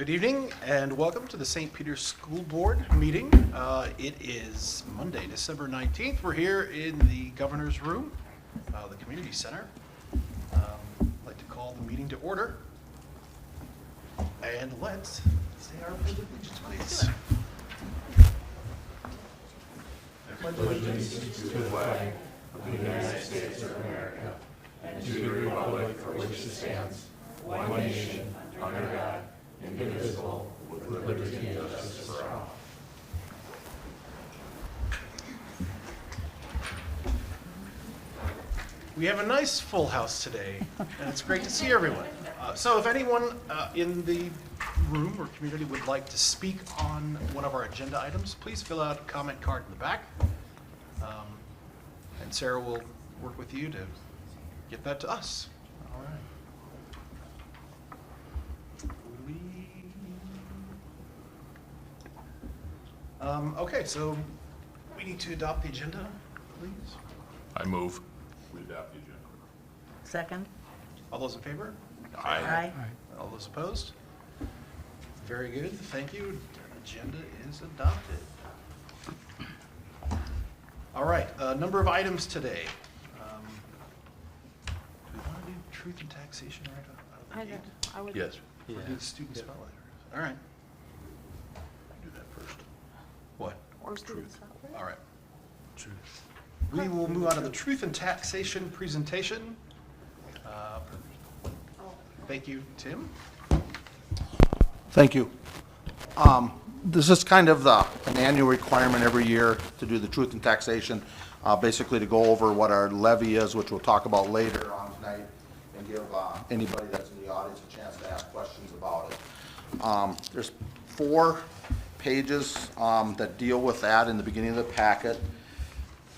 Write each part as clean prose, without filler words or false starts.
Good evening and welcome to the St. Peter's School Board meeting. It is Monday, December 19th. We're here in the Governor's Room, the Community Center. I'd like to call the meeting to order. And let's say our pledge of allegiance, please. I pledge allegiance to the flag of the United States of America and to the republic for which it stands, one nation, under God, indivisible, with liberty and justice for all. We have a nice full house today, and it's great to see everyone. So if anyone in the room or community would like to speak on one of our agenda items, please fill out a comment card in the back. And Sarah will work with you to get that to us. All right. Okay, so we need to adopt the agenda, please. I move. We adopt the agenda. Second. All those in favor? Aye. All those opposed? Very good, thank you. Agenda is adopted. All right, number of items today. Do we want to do truth and taxation right out of the gate? I would. Yes. Or do the student spotlight? All right. Do that first. What? Or student spotlight. All right. Truth. We will move on to the truth and taxation presentation. Thank you, Tim. Thank you. This is kind of an annual requirement every year to do the truth and taxation, basically to go over what our levy is, which we'll talk about later on tonight, and give anybody that's in the audience a chance to ask questions about it. There's 4 pages that deal with that in the beginning of the packet.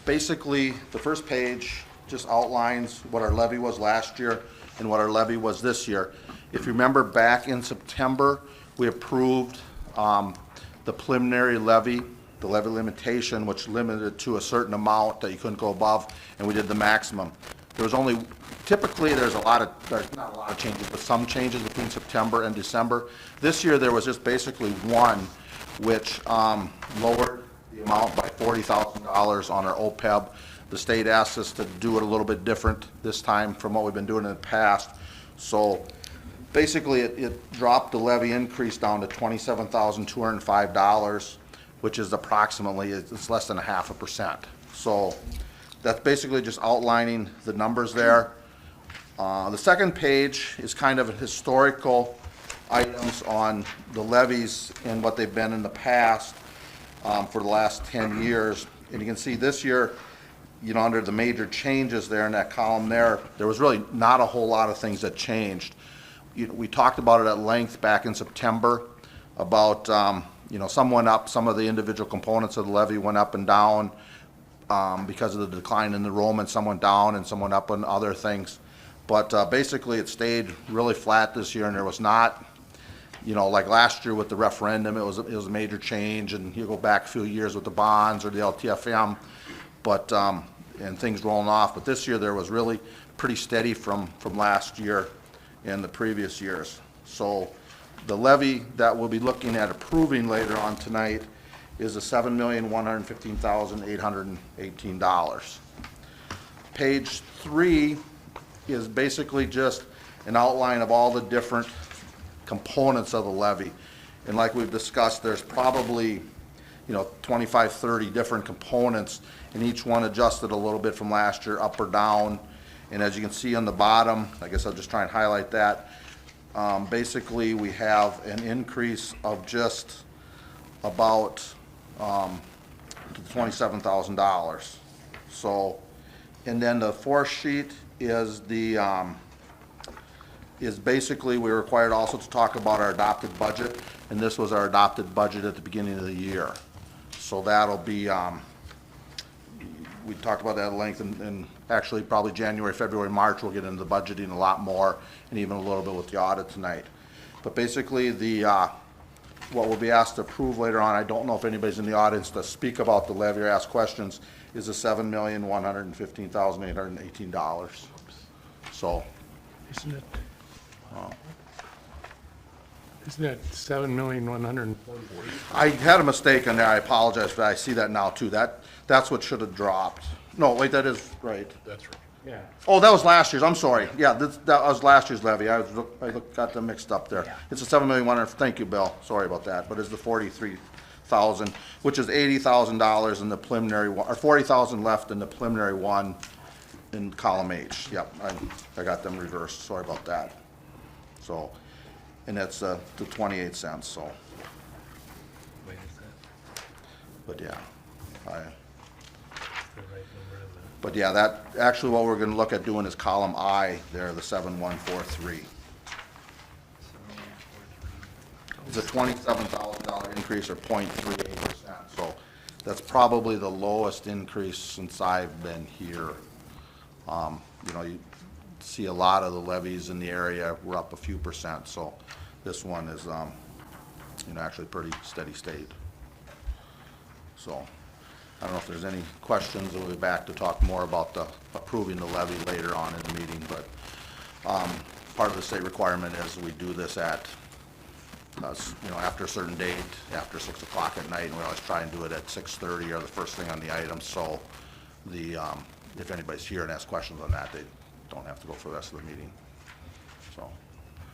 Basically, the first page just outlines what our levy was last year and what our levy was this year. If you remember back in September, we approved the preliminary levy, the levy limitation, which limited to a certain amount that you couldn't go above, and we did the maximum. There was only, typically there's not a lot of changes, but some changes between September and December. This year there was just basically one, which lowered the amount by $40,000 on our OPEB. The state asked us to do it a little bit different this time from what we've been doing in the past. So basically it dropped the levy increase down to $27,205, which is approximately, it's less than 0.5%. So that's basically just outlining the numbers there. The second page is kind of historical items on the levies and what they've been in the past for the last 10 years. And you can see this year, you know, under the major changes there in that column there was really not a whole lot of things that changed. You know, we talked about it at length back in September about, you know, some went up, some of the individual components of the levy went up and down because of the decline in enrollment. Some went down and some went up on other things. But basically it stayed really flat this year, and there was not, you know, like last year with the referendum, it was a major change, and you go back a few years with the bonds or the LTFM, but and things rolling off. But this year there was really pretty steady from last year and the previous years. So the levy that we'll be looking at approving later on tonight is a $7,115,818. Page 3 is basically just an outline of all the different components of the levy. And like we've discussed, there's probably, you know, 25, 30 different components, and each one adjusted a little bit from last year, up or down. And as you can see on the bottom, I guess I'll just try and highlight that. Basically, we have an increase of just about $27,000. So, and then the fourth sheet is basically we're required also to talk about our adopted budget, and this was our adopted budget at the beginning of the year. So that'll be, we talked about that at length, and actually probably January, February, March, we'll get into the budgeting a lot more, and even a little bit with the audit tonight. But basically what we'll be asked to approve later on, I don't know if anybody's in the audience to speak about the levy or ask questions, is the $7,115,818. So. Isn't it? Isn't that 7,140,000? I had a mistake in there, I apologize, but I see that now too. That's what should have dropped. No, wait, that is right. That's right. Yeah. Oh, that was last year's, I'm sorry. Yeah, that was last year's levy. Got them mixed up there. Yeah. It's a 7,100,000, thank you, Bill, sorry about that, but it's the 43,000, which is $80,000 in the preliminary one, or 40,000 left in the preliminary one in column H. Yep, I got them reversed, sorry about that. So, and that's the 28 cents, so, Wait, is that but yeah, the right number in but yeah, that, actually what we're gonna look at doing is column I there, the 7143. It's a $27,000 increase or 0.38%, so that's probably the lowest increase since I've been here. You know, you see a lot of the levies in the area were up a few percent, so this one is, you know, actually pretty steady state. So, I don't know if there's any questions, we'll be back to talk more about the approving the levy later on in the meeting, but, part of the state requirement is we do this at, you know, after a certain date, after 6 o'clock at night, and we always try and do it at 6:30 or the first thing on the item, so the, if anybody's here and has questions on that, they don't have to go for the rest of the meeting. So,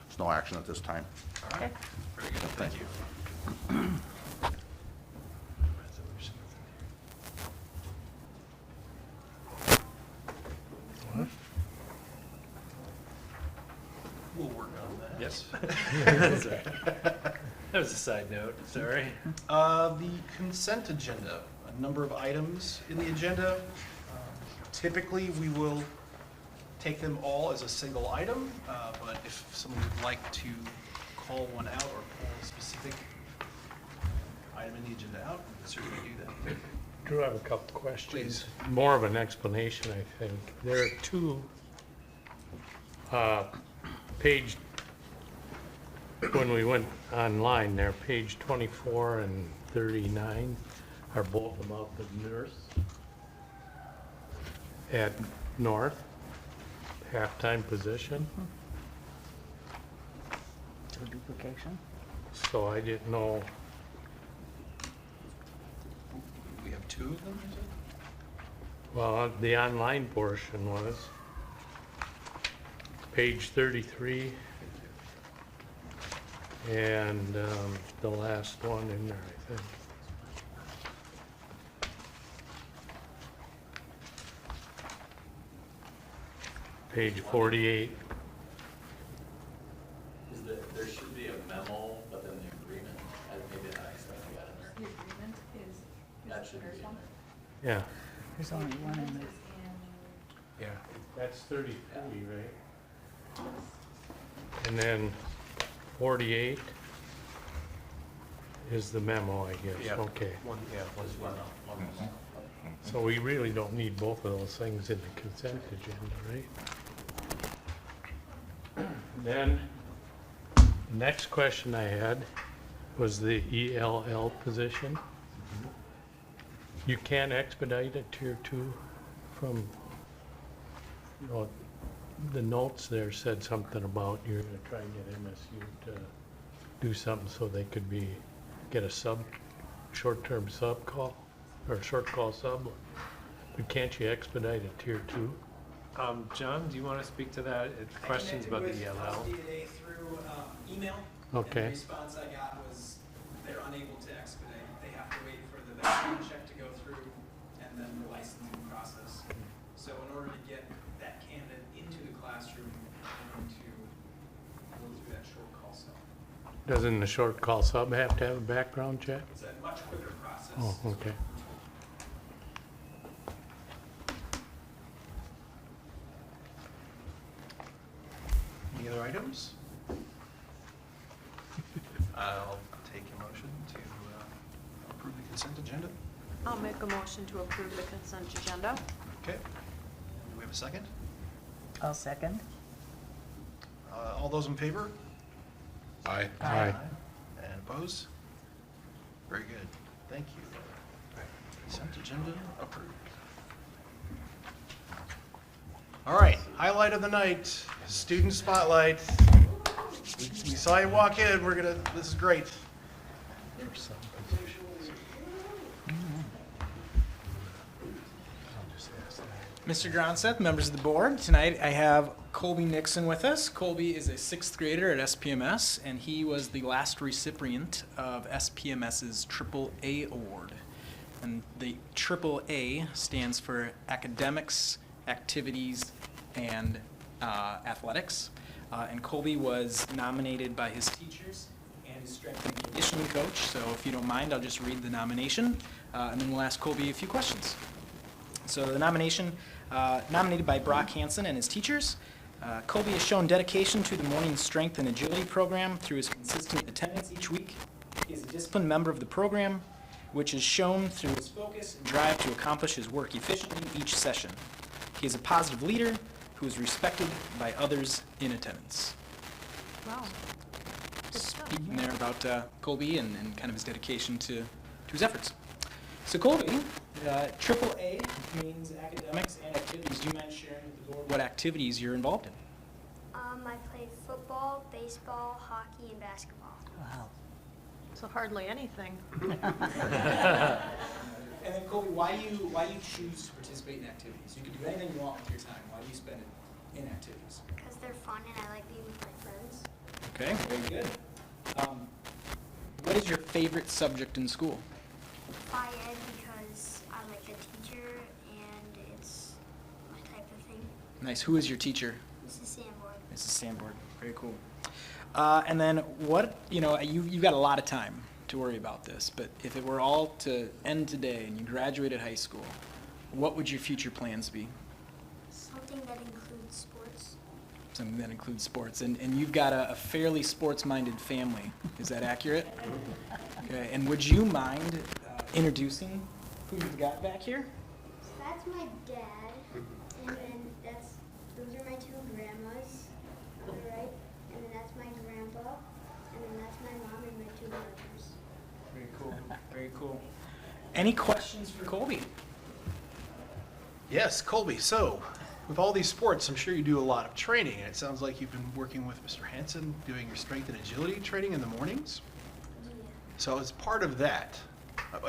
there's no action at this time. All right, very good, thank you. resolution? We'll work on that. Yes. Sorry. That was a side note, sorry. The consent agenda, a number of items in the agenda. Typically, we will take them all as a single item, but if someone would like to call one out or pull a specific item in the agenda out, we can certainly do that. Drew, I have a couple questions. More of an explanation, I think. There are two, page, when we went online there, page 24 and 39 are both about the nurse at North, halftime position. So duplication. So I didn't know, We have two of them, is it? well, the online portion was page 33 and the last one in there, I think. Page 48. Is that, there should be a memo, but then the agreement, maybe I accidentally got in there. The agreement is, That is should the be first in one. there. Yeah, There's only one in Agreement there. is yeah. That's 33, right? in, And then 48 is the memo, I guess. Yeah. Okay. One, yeah, one's one. So we really don't need both of those things in the consent agenda, right? Then, the next question I had was the ELL position. You can expedite a tier 2 from, you know, the notes there said something about you're gonna try and get MSU to do something so they could get a short-term sub call, or short call sub. But can't you expedite a tier 2? John, do you want to speak to that? Questions about the ELL? I connected with DNA through email. Okay. And the response I got was they're unable to expedite. They have to wait for the background check to go through and then the licensing process. So in order to get that candidate into the classroom, they need to go through that short call cell. Doesn't the short call sub have to have a background check? It's a much quicker process. Oh, okay. Any other items? I'll take a motion to approve the consent agenda. I'll make a motion to approve the consent agenda. Okay. Do we have a second? I'll second. All those in favor? Aye. Aye. And opposed? Very good, thank you. Consent agenda approved. All right, highlight of the night, student spotlight. We saw you walk in. This is great. Mr. Gronseth, members of the board, tonight I have Colby Nixon with us. Colby is a sixth grader at SPMS, and he was the last recipient of SPMS's AAA award. And the AAA stands for Academics, Activities, and Athletics. And Colby was nominated by his teachers and his strength and conditioning coach. So if you don't mind, I'll just read the nomination, and then we'll ask Colby a few questions. So the nomination, nominated by Brock Hansen and his teachers, Colby has shown dedication to the morning strength and agility program through his consistent attendance each week. He is a disciplined member of the program, which is shown through his focus and drive to accomplish his work efficiently each session. He is a positive leader who is respected by others in attendance. Wow. Good stuff. Speaking there about Colby and kind of his dedication to his efforts. So Colby, AAA means academics and activities. Do you mind sharing with the board what activities you're involved in? I played football, baseball, hockey, and basketball. Wow. So hardly anything. And then Colby, why do you choose to participate in activities? You can do anything you want with your time. Why do you spend it in activities? Because they're fun and I like being with my friends. Okay, very good. What is your favorite subject in school? Ed because I like the teacher and it's my type of thing. Nice. Who is your teacher? Mrs. Sanborn. Mrs. Sanborn. Very cool. And then what, you've got a lot of time to worry about this, but if it were all to end today and you graduated high school, what would your future plans be? Something that includes sports. Something that includes sports. And you've got a fairly sports-minded family. Is that accurate? Okay. And would you mind introducing who you've got back here? So that's my dad, and then those are my two grandmas on the right, and then that's my grandpa, and then that's my mom and my two brothers. Very cool. Very cool. Any questions for Colby? Yes, Colby. So, with all these sports, I'm sure you do a lot of training, and it sounds like you've been working with Mr. Hansen doing your strength and agility training in the mornings. Yeah. So, as part of that,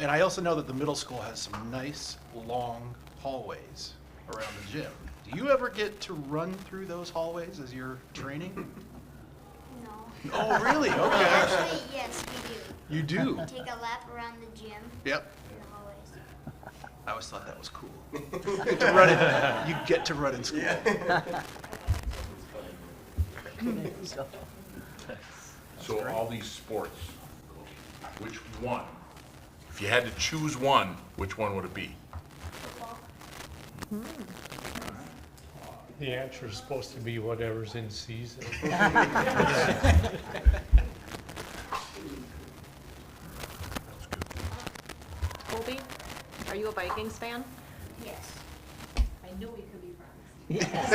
and I also know that the middle school has some nice, long hallways around the gym. Do you ever get to run through those hallways as you're training? No. Oh, really? Okay. Actually, yes, we do. You do? We take a lap around the gym Yep. in the hallways. I always thought that was cool. You get to run in, you get to run in school. So all these sports, which one? If you had to choose one, which one would it be? Football. The answer is supposed to be whatever's in season. Colby, are you a Vikings fan? Yes. I knew we could be friends.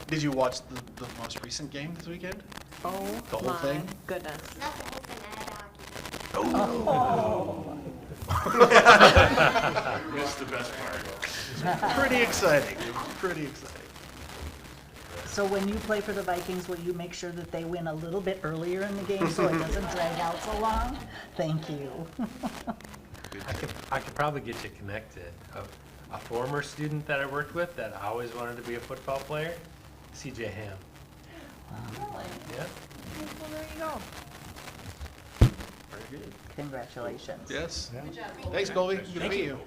Did you watch the most recent game this weekend? Oh, The whole thing? goodness. Not the whole thing, I had hockey. Missed the best part. Pretty exciting. Pretty exciting. So when you play for the Vikings, will you make sure that they win a little bit earlier in the game so it doesn't drag out so long? Thank you. I could probably get you connected. A former student that I worked with that always wanted to be a football player, CJ Ham. Yeah. Well, there you go. Very good. Congratulations. Yes. Yeah. Good job. Thanks, Colby. Good to meet you.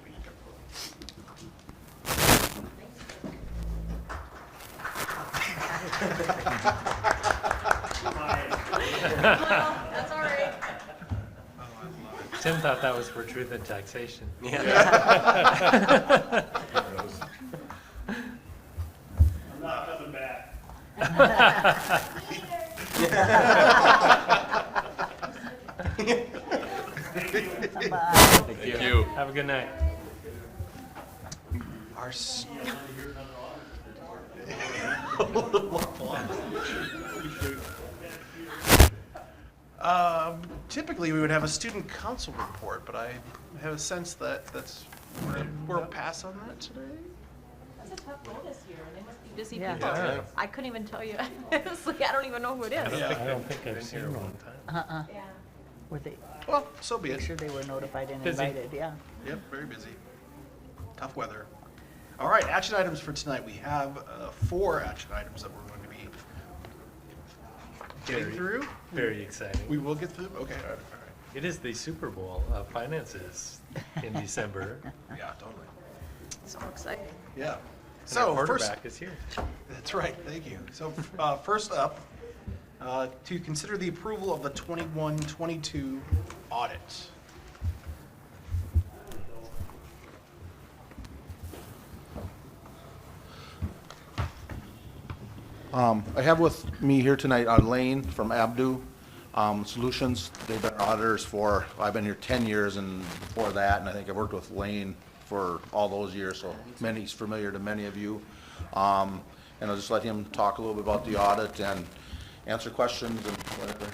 That's all right. Tim thought that was for truth and taxation. Thank you. Have a good night. Our typically, we would have a student council report, but I have a sense that we're a pass on that today. a tough goal this year, and they must be busy Yeah. people. Yeah. I couldn't even tell you. It's like, I don't even know who it is. I don't think I've seen one. Yeah. Were they, Well, so be make it. sure they were notified and Busy. invited, yeah. Yep, very busy. Tough weather. All right, action items for tonight. We have 4 action items that we're going to be getting Very- through. Very exciting. We will get through? Okay, all right. It is the Super Bowl of finances in December. Yeah, totally. So exciting. Yeah. And So our first, quarterback is here. that's right, thank you. So first up, to consider the approval of the 21-22 audit. I have with me here tonight Lane from Abdu Solutions. They've been our auditors for, I've been here 10 years and before that, and I think I've worked with Lane for all those years, so he's familiar to many of you. And I'll just let him talk a little bit about the audit and answer questions and whatever.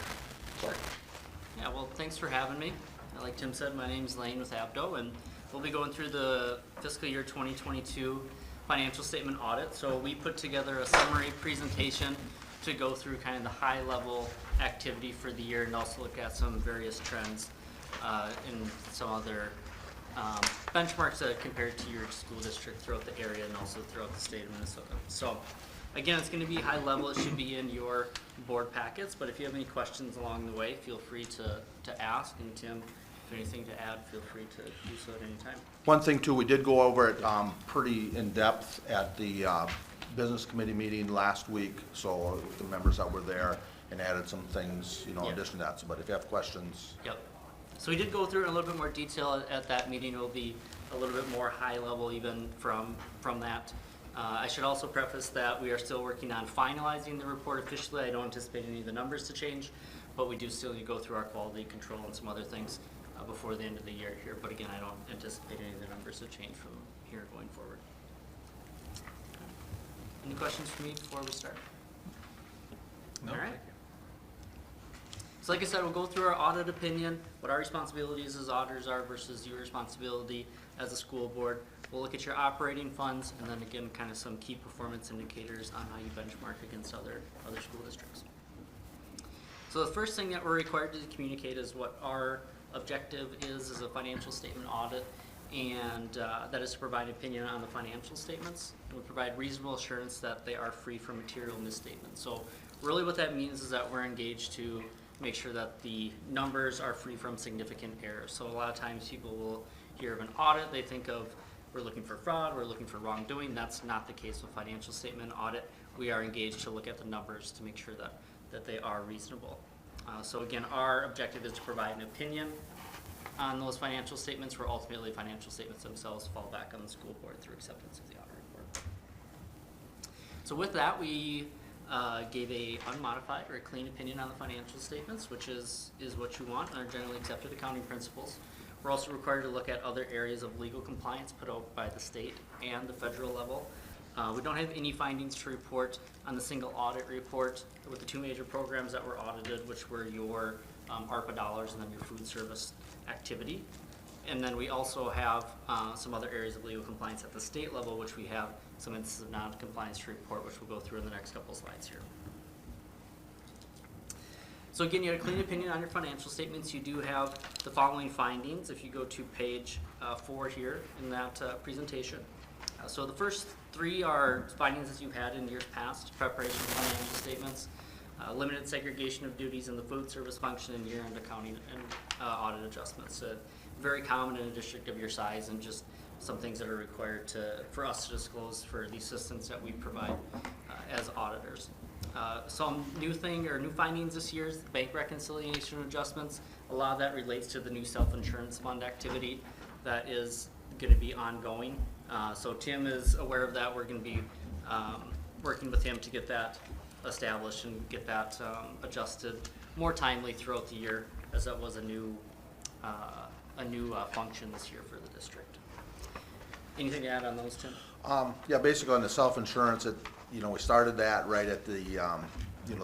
So, Yeah, well, thanks for having me. Like Tim said, my name's Lane with Abdo, and we'll be going through the fiscal year 2022 financial statement audit. So we put together a summary presentation to go through kind of the high-level activity for the year and also look at some various trends in some other benchmarks that compared to your school district throughout the area and also throughout the state of Minnesota. So again, it's going to be high level. It should be in your board packets, but if you have any questions along the way, feel free to ask. And Tim, if anything to add, feel free to do so at any time. one thing too, we did go over it pretty in-depth at the business committee meeting last week, so the members that were there, and added some things, in Yeah. addition to that. So, but if you have questions. Yep. So we did go through it in a little bit more detail at that meeting. It will be a little bit more high level even from that. I should also preface that we are still working on finalizing the report officially. I don't anticipate any of the numbers to change, but we do still need to go through our quality control and some other things before the end of the year here. But again, I don't anticipate any of the numbers to change from here going forward. Any questions for me before we start? No, All right. thank you. So like I said, we'll go through our audit opinion, what our responsibilities as auditors are versus your responsibility as a school board. We'll look at your operating funds, and then again, kind of some key performance indicators on how you benchmark against other school districts. So the first thing that we're required to communicate is what our objective is as a financial statement audit, and that is to provide opinion on the financial statements. And we provide reasonable assurance that they are free from material misstatements. So really what that means is that we're engaged to make sure that the numbers are free from significant errors. So a lot of times people will hear of an audit, they think of we're looking for fraud, we're looking for wrongdoing. That's not the case with financial statement audit. We are engaged to look at the numbers to make sure that they are reasonable. So again, our objective is to provide an opinion on those financial statements, where ultimately financial statements themselves fall back on the school board through acceptance of the audit report. So with that, we gave a unmodified or a clean opinion on the financial statements, which is what you want and are generally accepted accounting principles. We're also required to look at other areas of legal compliance put out by the state and the federal level. We don't have any findings to report on the single audit report with the 2 major programs that were audited, which were your ARPA dollars and then your food service activity. And then we also have some other areas of legal compliance at the state level, which we have some instances of non-compliance to report, which we'll go through in the next couple slides here. So again, you had a clean opinion on your financial statements. You do have the following findings if you go to page 4 here in that presentation. So the first 3 are findings that you've had in years past: preparation of financial statements, limited segregation of duties in the food service function, and year-end accounting and audit adjustments. Very common in a district of your size, and just some things that are required for us to disclose for the assistance that we provide as auditors. Some new findings this year is bank reconciliation adjustments. A lot of that relates to the new self-insurance fund activity that is going to be ongoing. So Tim is aware of that. We're going to be working with him to get that established and get that adjusted more timely throughout the year, as that was a new function this year for the district. Anything to add on those, Tim? Yeah, basically on the self-insurance, we started that right at the,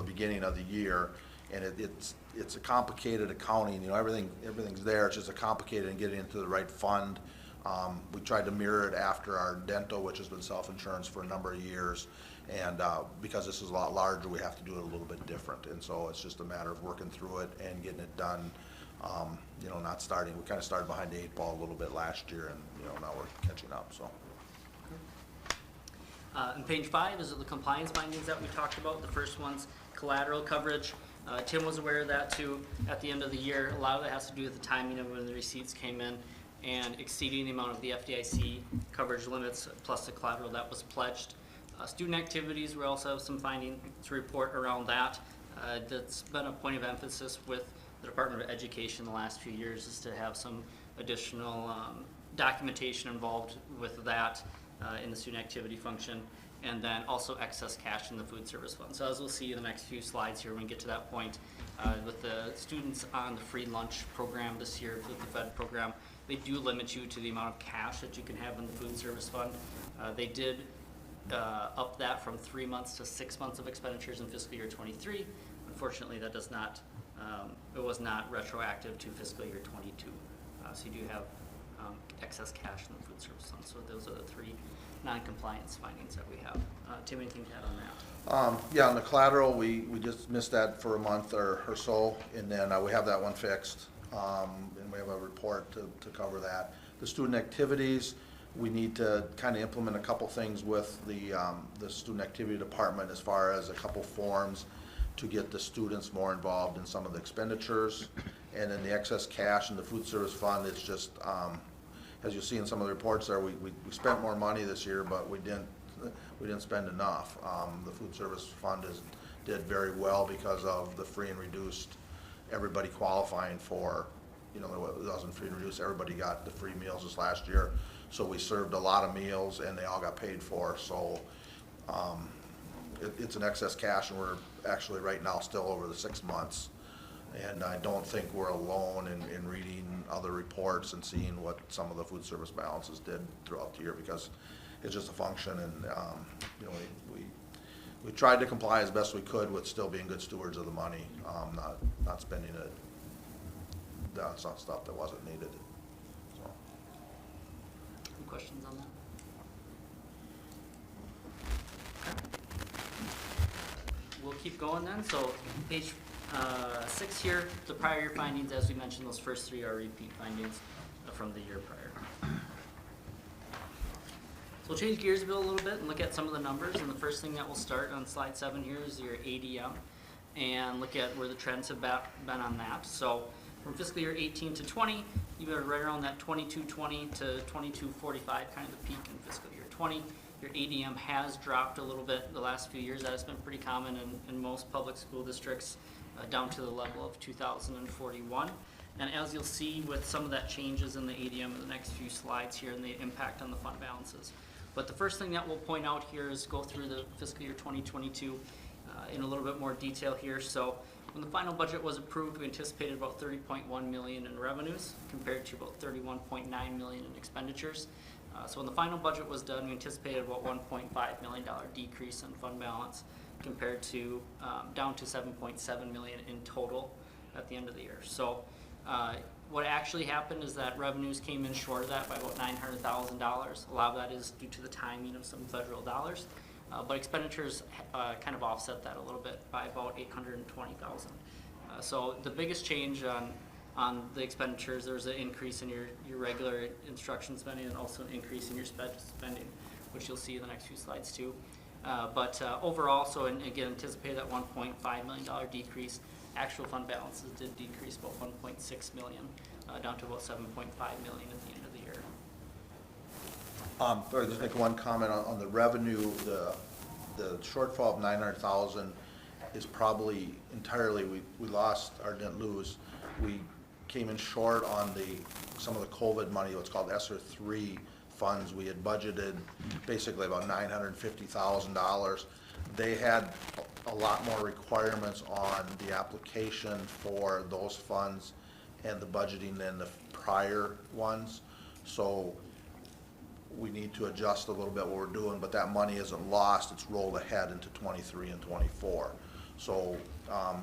beginning of the year, and it's a complicated accounting, everything's there, it's just a complicated and getting into the right fund. We tried to mirror it after our dental, which has been self-insurance for a number of years. And because this is a lot larger, we have to do it a little bit different. And so it's just a matter of working through it and getting it done. You know, not starting, we kind of started behind the 8 ball a little bit last year, and, you know, now we're catching up, so. And page 5 is the compliance findings that we talked about. The first one's collateral coverage. Tim was aware of that too at the end of the year. A lot of it has to do with the timing of when the receipts came in and exceeding the amount of the FDIC coverage limits plus the collateral that was pledged. Student activities, we also have some findings to report around that. That's been a point of emphasis with the Department of Education the last few years, is to have some additional documentation involved with that in the student activity function, and then also excess cash in the food service fund. So as we'll see in the next few slides here when we get to that point, with the students on the free lunch program this year, with the Fed program, they do limit you to the amount of cash that you can have in the food service fund. They did up that from 3 months to 6 months of expenditures in fiscal year 23. Unfortunately, that does not, it was not retroactive to fiscal year 22. So you do have excess cash in the food service fund. So those are the 3 non-compliance findings that we have. Tim, anything to add on that? Yeah, on the collateral, we just missed that for a month or so, and then we have that one fixed. And we have a report to cover that. The student activities, we need to kind of implement a couple things with the student activity department as far as a couple forms to get the students more involved in some of the expenditures. And then the excess cash in the food service fund, it's just, as you'll see in some of the reports there, we spent more money this year, but we didn't spend enough. The food service fund did very well because of the free and reduced, everybody qualifying for, you know, it wasn't free and reduced, everybody got the free meals this last year. So we served a lot of meals and they all got paid for. So it's an excess cash, and we're actually right now still over the 6 months. And I don't think we're alone in reading other reports and seeing what some of the food service balances did throughout the year, because it's just a function. And you know, we tried to comply as best we could with still being good stewards of the money, not spending it on some stuff that wasn't needed. So. Any questions on that? We'll keep going then. So page 6 here, the prior year findings, as we mentioned, those first 3 are repeat findings from the year prior. So we'll change gears a little bit and look at some of the numbers. And the first thing that we'll start on slide 7 here is your ADM, and look at where the trends have been on that. So from fiscal year 18 to 20, you were right around that 2220 to 2245, kind of the peak in fiscal year 20. Your ADM has dropped a little bit the last few years. That has been pretty common in most public school districts, down to the level of 2041. And as you'll see with some of that changes in the ADM in the next few slides here and the impact on the fund balances. But the first thing that we'll point out here is go through the fiscal year 2022 in a little bit more detail here. So when the final budget was approved, we anticipated about $30.1 million in revenues compared to about $31.9 million in expenditures. So when the final budget was done, we anticipated about $1.5 million decrease in fund balance compared to down to $7.7 million in total at the end of the year. So what actually happened is that revenues came in short of that by about $900,000. A lot of that is due to the timing of some federal dollars, but expenditures kind of offset that a little bit by about $820,000. So the biggest change on the expenditures, there's an increase in your regular instruction spending and also an increase in your spending, which you'll see in the next few slides too. But overall, so again, anticipated that $1.5 million decrease. Actual fund balances did decrease about $1.6 million, down to about $7.5 million at the end of the year. Sorry, just make one comment on the revenue. The shortfall of $900,000 is probably entirely, we lost, or didn't lose, we came in short on some of the COVID money, what's called ESSER 3 funds. We had budgeted basically about $950,000. They had a lot more requirements on the application for those funds and the budgeting than the prior ones. So we need to adjust a little bit what we're doing, but that money isn't lost, it's rolled ahead into 23 and 24. So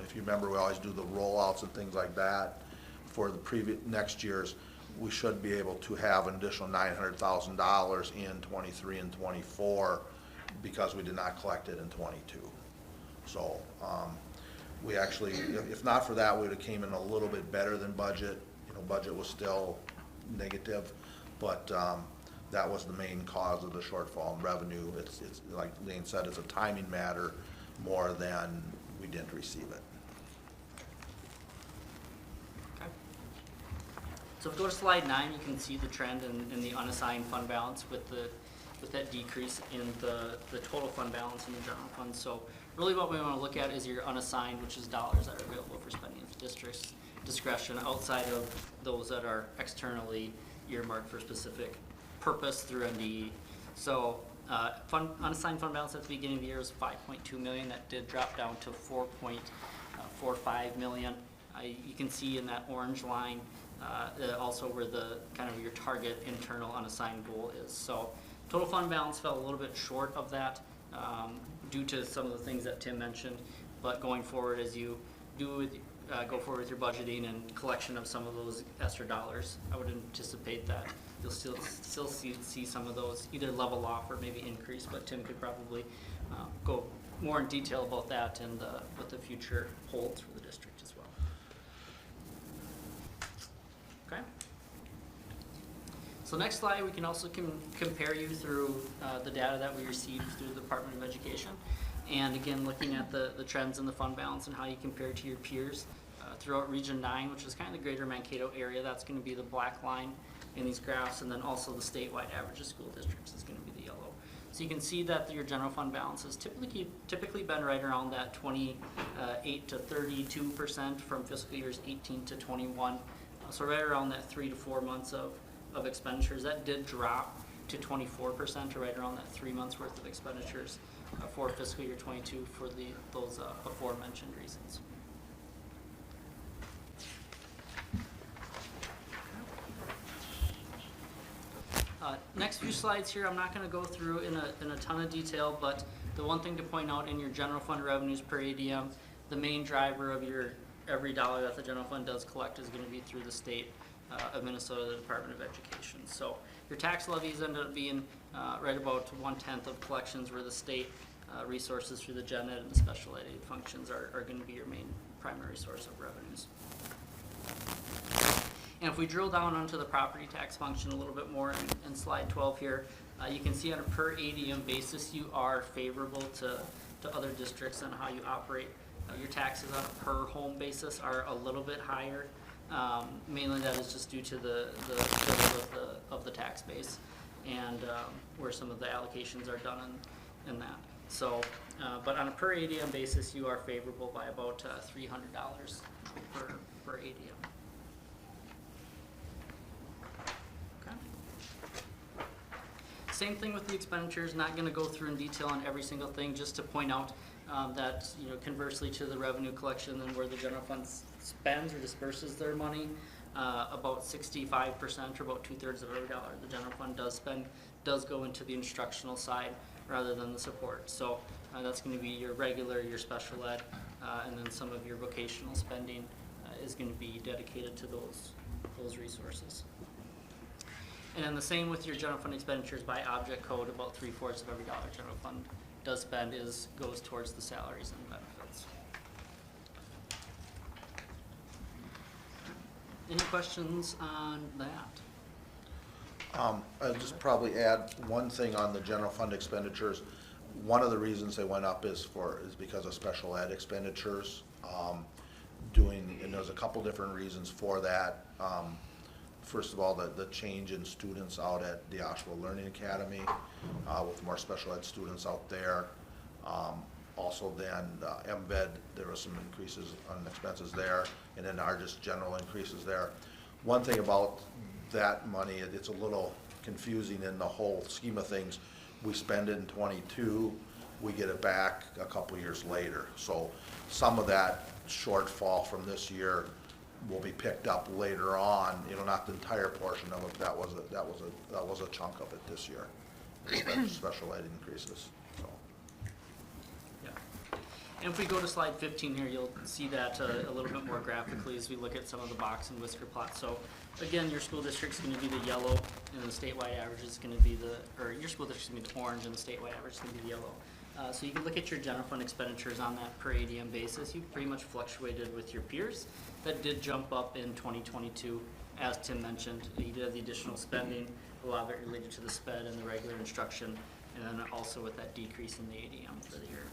if you remember, we always do the rollouts and things like that for the next years. we should be able to have an additional $900,000 in '23 and '24 because we did not collect it in '22. So, we actually, if not for that, we would have came in a little bit better than budget. You know, budget was still negative, but, that was the main cause of the shortfall in revenue. It's like Lane said, it's a timing matter more than we didn't receive it. Okay. So if we go to slide 9, you can see the trend in the unassigned fund balance with that decrease in the total fund balance in the general fund. So really what we want to look at is your unassigned, which is dollars that are available for spending at the district's discretion outside of those that are externally earmarked for specific purpose through NDE. So unassigned fund balance at the beginning of the year was $5.2 million. That did drop down to $4.45 million. You can see in that orange line also where the kind of your target internal unassigned goal is. So total fund balance fell a little bit short of that due to some of the things that Tim mentioned. But going forward, as you do go forward with your budgeting and collection of some of those extra dollars, I would anticipate that you'll still see some of those either level off or maybe increase, but Tim could probably go more in detail about that and what the future holds for the district as well. Okay. So next slide, we can also compare you through the data that we received through the Department of Education. And again, looking at the trends in the fund balance and how you compare to your peers throughout Region 9, which is kind of the greater Mankato area. That's going to be the black line in these graphs, and then also the statewide average of school districts is going to be the yellow. So you can see that your general fund balance has typically been right around that 28 to 32% from fiscal years 18 to 21. So right around that 3 to 4 months of expenditures. That did drop to 24%, or right around that 3 months worth of expenditures for fiscal year 22 for those aforementioned reasons. Next few slides here, I'm not going to go through in a ton of detail, but the one thing to point out in your general fund revenues per ADM, the main driver of your every dollar that the general fund does collect is going to be through the state of Minnesota, the Department of Education. So your tax levies end up being right about 1/10 of collections, where the state resources through the gen ed and the special ed aid functions are going to be your main primary source of revenues. And if we drill down onto the property tax function a little bit more in slide 12 here, you can see on a per ADM basis, you are favorable to other districts on how you operate. Your taxes on a per home basis are a little bit higher. Mainly that is just due to the build of the tax base and where some of the allocations are done in that. So, but on a per ADM basis, you are favorable by about $300 per ADM. Same thing with the expenditures, not going to go through in detail on every single thing, just to point out that, conversely to the revenue collection and where the general fund spends or disperses their money, about 65% or about 2/3 of every dollar the general fund does spend does go into the instructional side rather than the support. So that's going to be your regular, your special ed, and then some of your vocational spending is going to be dedicated to those resources. And then the same with your general fund expenditures by object code. About 3/4 of every dollar general fund does spend goes towards the salaries and benefits. Any questions on that? I'll just probably add one thing on the general fund expenditures. One of the reasons they went up is because of special ed expenditures. And there's a couple different reasons for that. First of all, the change in students out at the Oshawa Learning Academy, with more special ed students out there. Also then, MVed, there were some increases on expenses there, and then our just general increases there. One thing about that money, it's a little confusing in the whole scheme of things. We spend it in '22, we get it back a couple years later. So some of that shortfall from this year will be picked up later on, not the entire portion of it. That was a chunk of it this year, special ed increases. So. Yeah. And if we go to slide 15 here, you'll see that a little bit more graphically as we look at some of the box and whisker plots. So again, your school district's going to be the yellow, and the statewide average is going to be or your school district's going to be the orange, and the statewide average is going to be the yellow. So you can look at your general fund expenditures on that per ADM basis. You've pretty much fluctuated with your peers. That did jump up in 2022, as Tim mentioned. You did have the additional spending, a lot of it related to the SPED and the regular instruction, and then also with that decrease in the ADM for the year.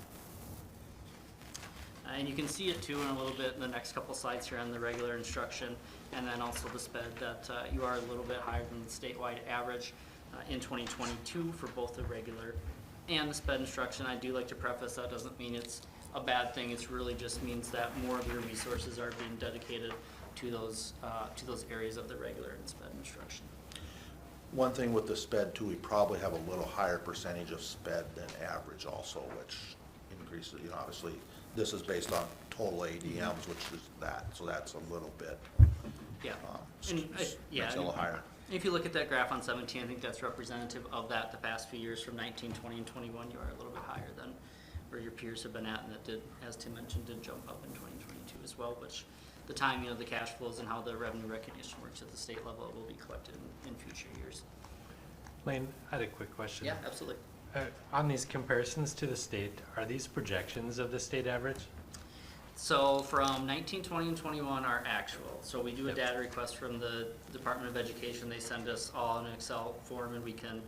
And you can see it too in a little bit in the next couple slides here on the regular instruction, and then also the SPED, that you are a little bit higher than the statewide average in 2022 for both the regular and the SPED instruction. I do like to preface that doesn't mean it's a bad thing. It really just means that more of your resources are being dedicated to those areas of the regular and SPED instruction. One thing with the SPED too, we probably have a little higher percentage of SPED than average also, which increases, you know, obviously this is based on total ADMs, which is that, so that's a little bit, Yeah. makes it a little higher. If you look at that graph on 17, I think that's representative of that. The past few years from 19, 20, and 21, you are a little bit higher than where your peers have been at, and that did, as Tim mentioned, did jump up in 2022 as well, which the timing of the cash flows and how the revenue recognition works at the state level will be collected in future years. Lane, I had a quick question. Yeah, absolutely. On these comparisons to the state, are these projections of the state average? So from 19, 20, and 21 are actual. So we do a data request from the Department of Education. They send us all in an Excel form, and we can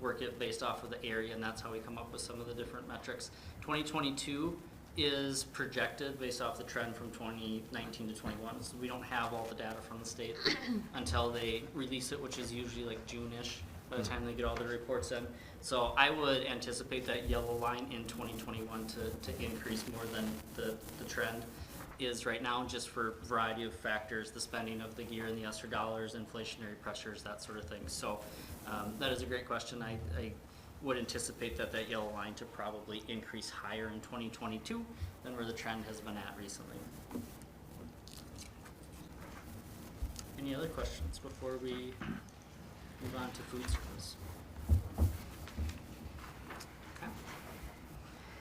work it based off of the area, and that's how we come up with some of the different metrics. 2022 is projected based off the trend from 2019 to 21. So we don't have all the data from the state until they release it, which is usually like June-ish by the time they get all the reports in. So I would anticipate that yellow line in 2021 to increase more than the trend is right now, just for a variety of factors, the spending of the gear and the ESSER dollars, inflationary pressures, that sort of thing. So that is a great question. I would anticipate that yellow line to probably increase higher in 2022 than where the trend has been at recently. Any other questions before we move on to food service? Okay.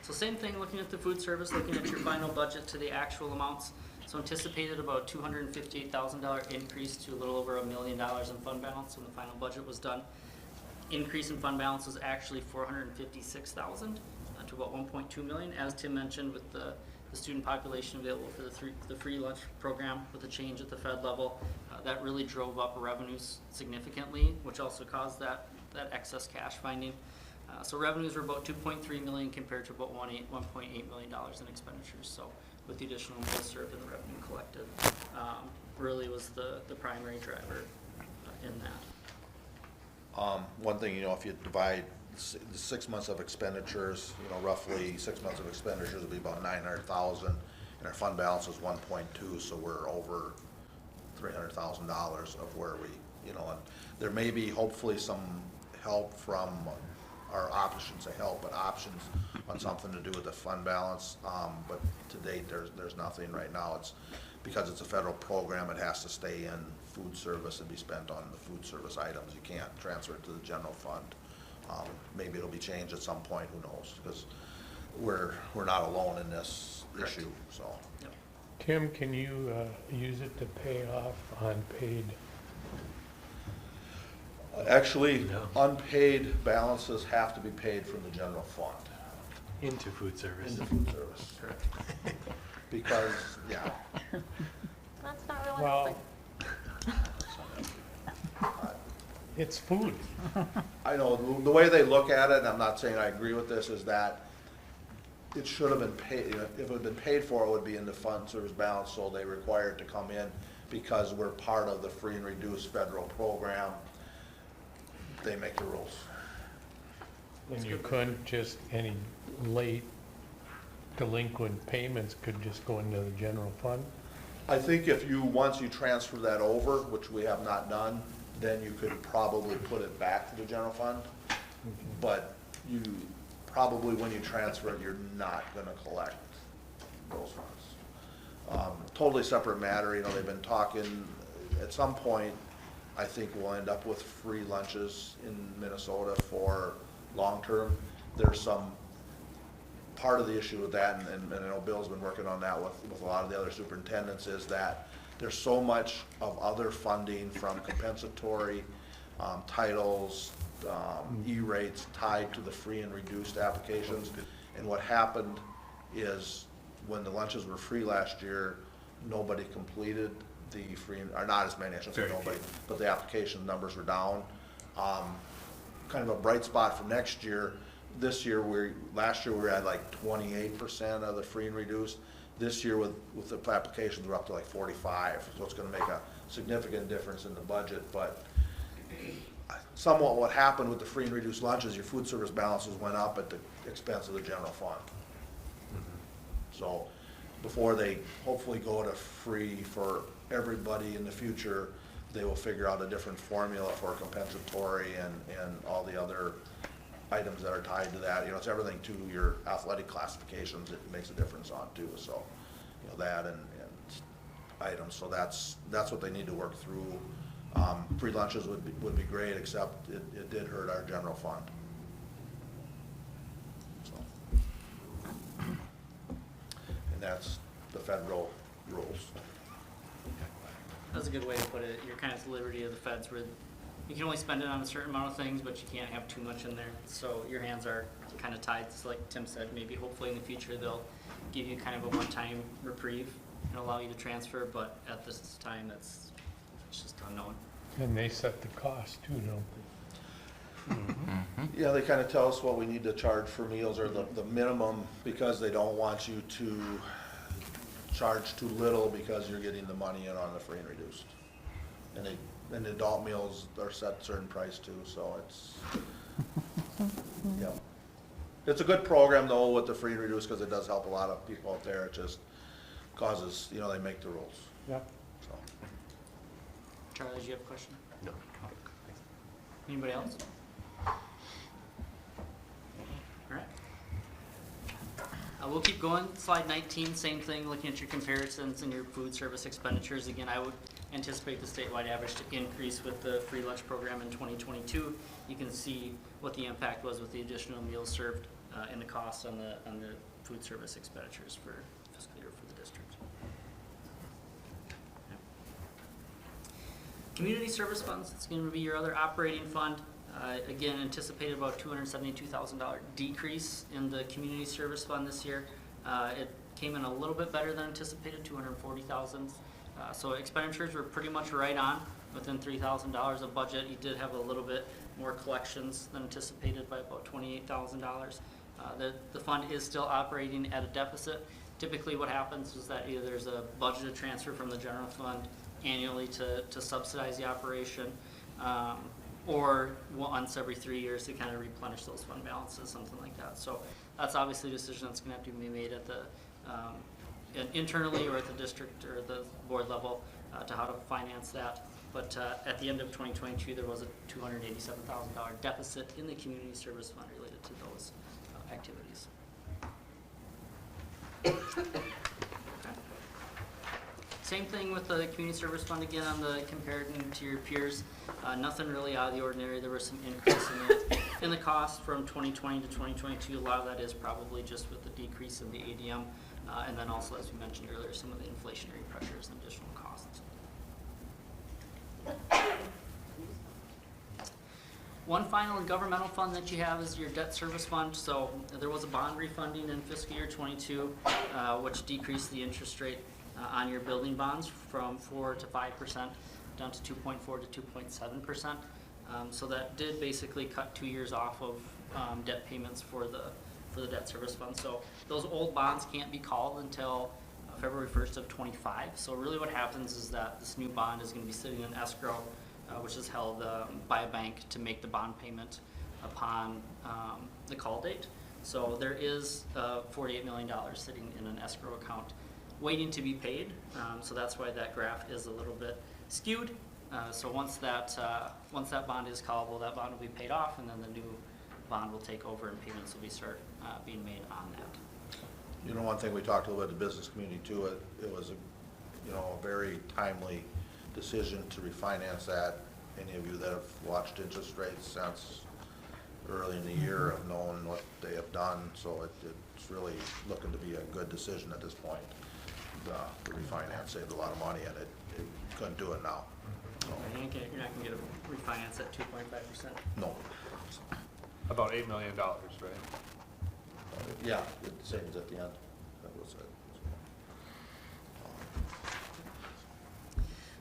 So same thing, looking at the food service, looking at your final budget to the actual amounts. So anticipated about $258,000 increase to a little over $1 million in fund balance when the final budget was done. Increase in fund balance was actually $456,000 to about $1.2 million. As Tim mentioned, with the student population available for the free lunch program with the change at the Fed level, that really drove up revenues significantly, which also caused that excess cash finding. So revenues were about $2.3 million compared to about $1.8 million in expenditures. So with the additional meals served and the revenue collected, really was the primary driver in that. One thing, you know, if you divide the 6 months of expenditures, you know, roughly 6 months of expenditures would be about 900,000, and our fund balance is 1.2, so we're over $300,000 of where we, you know, and there may be hopefully some help from, or options, but options on something to do with the fund balance, but to date, there's nothing right now. It's because it's a federal program, it has to stay in food service and be spent on the food service items. You can't transfer it to the general fund. Maybe it'll be changed at some point, who knows, because we're not alone in this issue, so. Yep. Tim, can you use it to pay off unpaid? Actually, No. unpaid balances have to be paid from the general fund Into food service. into food service. Correct. Because, yeah. That's not really Well, it's food. I know, the way they look at it, and I'm not saying I agree with this, is that it should have been paid, if it had been paid for, it would be in the fund service balance, so they require it to come in because we're part of the free and reduced federal program. They make the rules. And you couldn't just, any late delinquent payments could just go into the general fund? I think once you transfer that over, which we have not done, then you could probably put it back to the general fund. But you, probably when you transfer it, you're not gonna collect those funds. Totally separate matter, you know, they've been talking, at some point, I think we'll end up with free lunches in Minnesota for long-term. There's some part of the issue with that, and I know Bill's been working on that with a lot of the other superintendents, is that there's so much of other funding from compensatory titles, E-rates tied to the free and reduced applications. And what happened is, when the lunches were free last year, nobody completed the free, or not as many, I shouldn't say nobody, but the application numbers were down. Kind of a bright spot for next year. This year, last year we were at like 28% of the free and reduced. This year with the applications, we're up to like 45, so it's gonna make a significant difference in the budget, but somewhat what happened with the free and reduced lunches, your food service balances went up at the expense of the general fund. So before they hopefully go to free for everybody in the future, they will figure out a different formula for compensatory and all the other items that are tied to that. You know, it's everything to your athletic classifications, it makes a difference on too, so, you know, that and items, so that's what they need to work through. Free lunches would be great, except it did hurt our general fund. So, and that's the federal rules. That's a good way to put it. You're kind of at the liberty of the feds, where you can only spend it on a certain amount of things, but you can't have too much in there. So your hands are kind of tied. So like Tim said, maybe hopefully in the future they'll give you kind of a one-time reprieve and allow you to transfer, but at this time it's just unknown. And they set the cost too, don't they? Yeah, they kind of tell us what we need to charge for meals, or the minimum, because they don't want you to charge too little because you're getting the money in on the free and reduced. And the adult meals are set a certain price too, so it's, yeah. It's a good program though with the free and reduced, because it does help a lot of people out there. It just causes, you know, they make the rules, Yep. so. Charlie, do you have a question? No. Anybody else? All right. We'll keep going. Slide 19, same thing, looking at your comparisons and your food service expenditures. Again, I would anticipate the statewide average to increase with the free lunch program in 2022. You can see what the impact was with the additional meals served and the cost on the food service expenditures for fiscal year for the district. Okay. Community service funds, it's going to be your other operating fund. Again, anticipated about $272,000 decrease in the community service fund this year. It came in a little bit better than anticipated, $240,000. So expenditures were pretty much right on, within $3,000 of budget. You did have a little bit more collections than anticipated by about $28,000. The fund is still operating at a deficit. Typically what happens is that either there's a budgeted transfer from the general fund annually to subsidize the operation, or once every 3 years to kind of replenish those fund balances, something like that. So that's obviously a decision that's gonna have to be made at the, internally or at the district or the board level to how to finance that. But at the end of 2022, there was a $287,000 deficit in the community service fund related to those activities. Okay. Same thing with the community service fund, again, on the compared to your peers. Nothing really out of the ordinary. There was some increase in the cost from 2020 to 2022. A lot of that is probably just with the decrease in the ADM. And then also, as we mentioned earlier, some of the inflationary pressures and additional costs. One final governmental fund that you have is your debt service fund. So there was a bond refunding in fiscal year 22, which decreased the interest rate on your building bonds from 4 to 5% down to 2.4 to 2.7%. So that did basically cut 2 years off of debt payments for the debt service fund. So those old bonds can't be called until February 1st of 25. So really what happens is that this new bond is going to be sitting in escrow, which is held by a bank to make the bond payment upon the call date. So there is $48 million sitting in an escrow account waiting to be paid. So that's why that graph is a little bit skewed. So once that bond is callable, that bond will be paid off, and then the new bond will take over and payments will be being made on that. You know, one thing we talked a little bit in the business community too, it was a very timely decision to refinance that. Any of you that have watched interest rates since early in the year of knowing what they have done, so it's really looking to be a good decision at this point. The refinance saved a lot of money, and it couldn't do it now. So, You're not gonna get a refinance at 2.5%. no. About $8 million, right? Yeah, it saves at the end. That was it.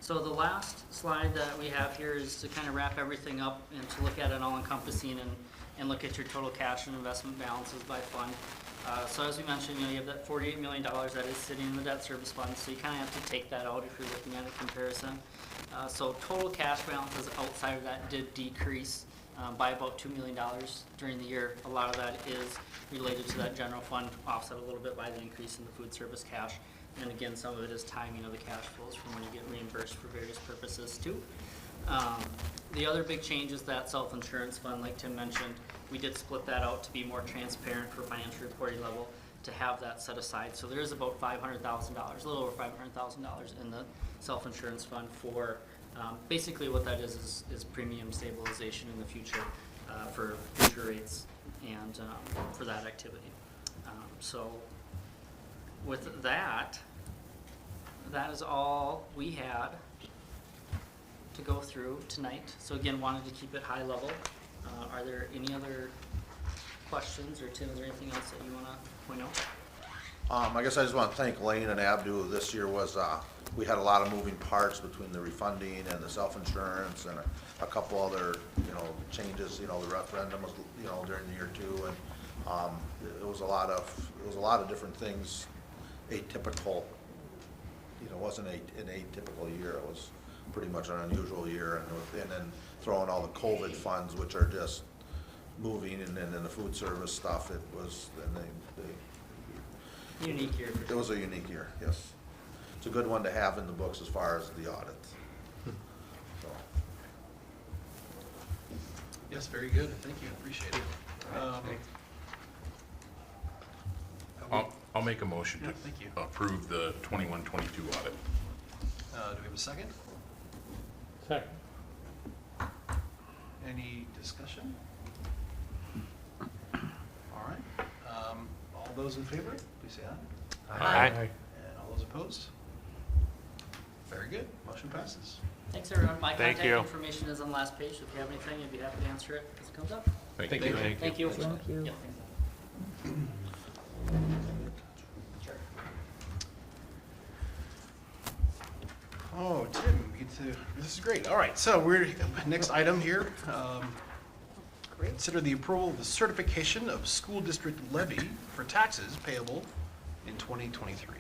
So the last slide that we have here is to kind of wrap everything up and to look at it all encompassing and look at your total cash and investment balances by fund. So as we mentioned, you have that $48 million that is sitting in the debt service fund, so you kind of have to take that out if you're looking at a comparison. So total cash balances outside of that did decrease by about $2 million during the year. A lot of that is related to that general fund, offset a little bit by the increase in the food service cash. And again, some of it is timing of the cash flows from when you get reimbursed for various purposes too. The other big change is that self-insurance fund, like Tim mentioned. We did split that out to be more transparent for financial reporting level, to have that set aside. So there is about $500,000, a little over $500,000 in the self-insurance fund for, basically what that is premium stabilization in the future for future rates and for that activity. So with that, that is all we had to go through tonight. So again, wanted to keep it high level. Are there any other questions, or Tim, is there anything else that you want to point out? I guess I just want to thank Lane and Abdu. This year was, we had a lot of moving parts between the refunding and the self-insurance and a couple other, changes. The referendum was, during the year too, and it was a lot of different things. Atypical, it wasn't an atypical year. It was pretty much an unusual year, and then throwing all the COVID funds, which are just moving, and then the food service stuff. It was, Unique year. It was a unique year, yes. It's a good one to have in the books as far as the audit. So. Yes, very good. Thank you. Appreciate it. I'll make a motion Yeah, to thank you. approve the 21-22 audit. Do we have a second? Second. Any discussion? All right. All those in favor, please say aye. Aye. And all those opposed? Very good. Motion passes. Thanks, everyone. My Thank contact you. information is on the last page. If you have anything, I'd be happy to answer it as it comes up. Thank Thank you. you. Thank you. Thank you. Yeah. Sure. Oh, Tim, this is great. All right, so next item here. Consider the approval of the certification of school district levy for taxes payable in 2023.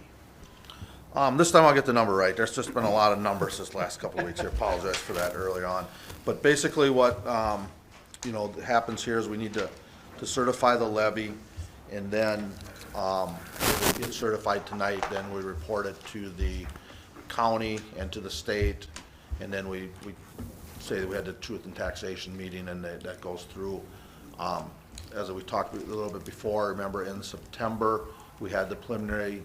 This time I'll get the number right. There's just been a lot of numbers this last couple of weeks here. Apologize for that early on. But basically what, happens here is we need to certify the levy, and then, if it gets certified tonight, then we report it to the county and to the state, and then we say that we had the truth and taxation meeting, and that goes through. As we talked a little bit before, remember in September, we had the preliminary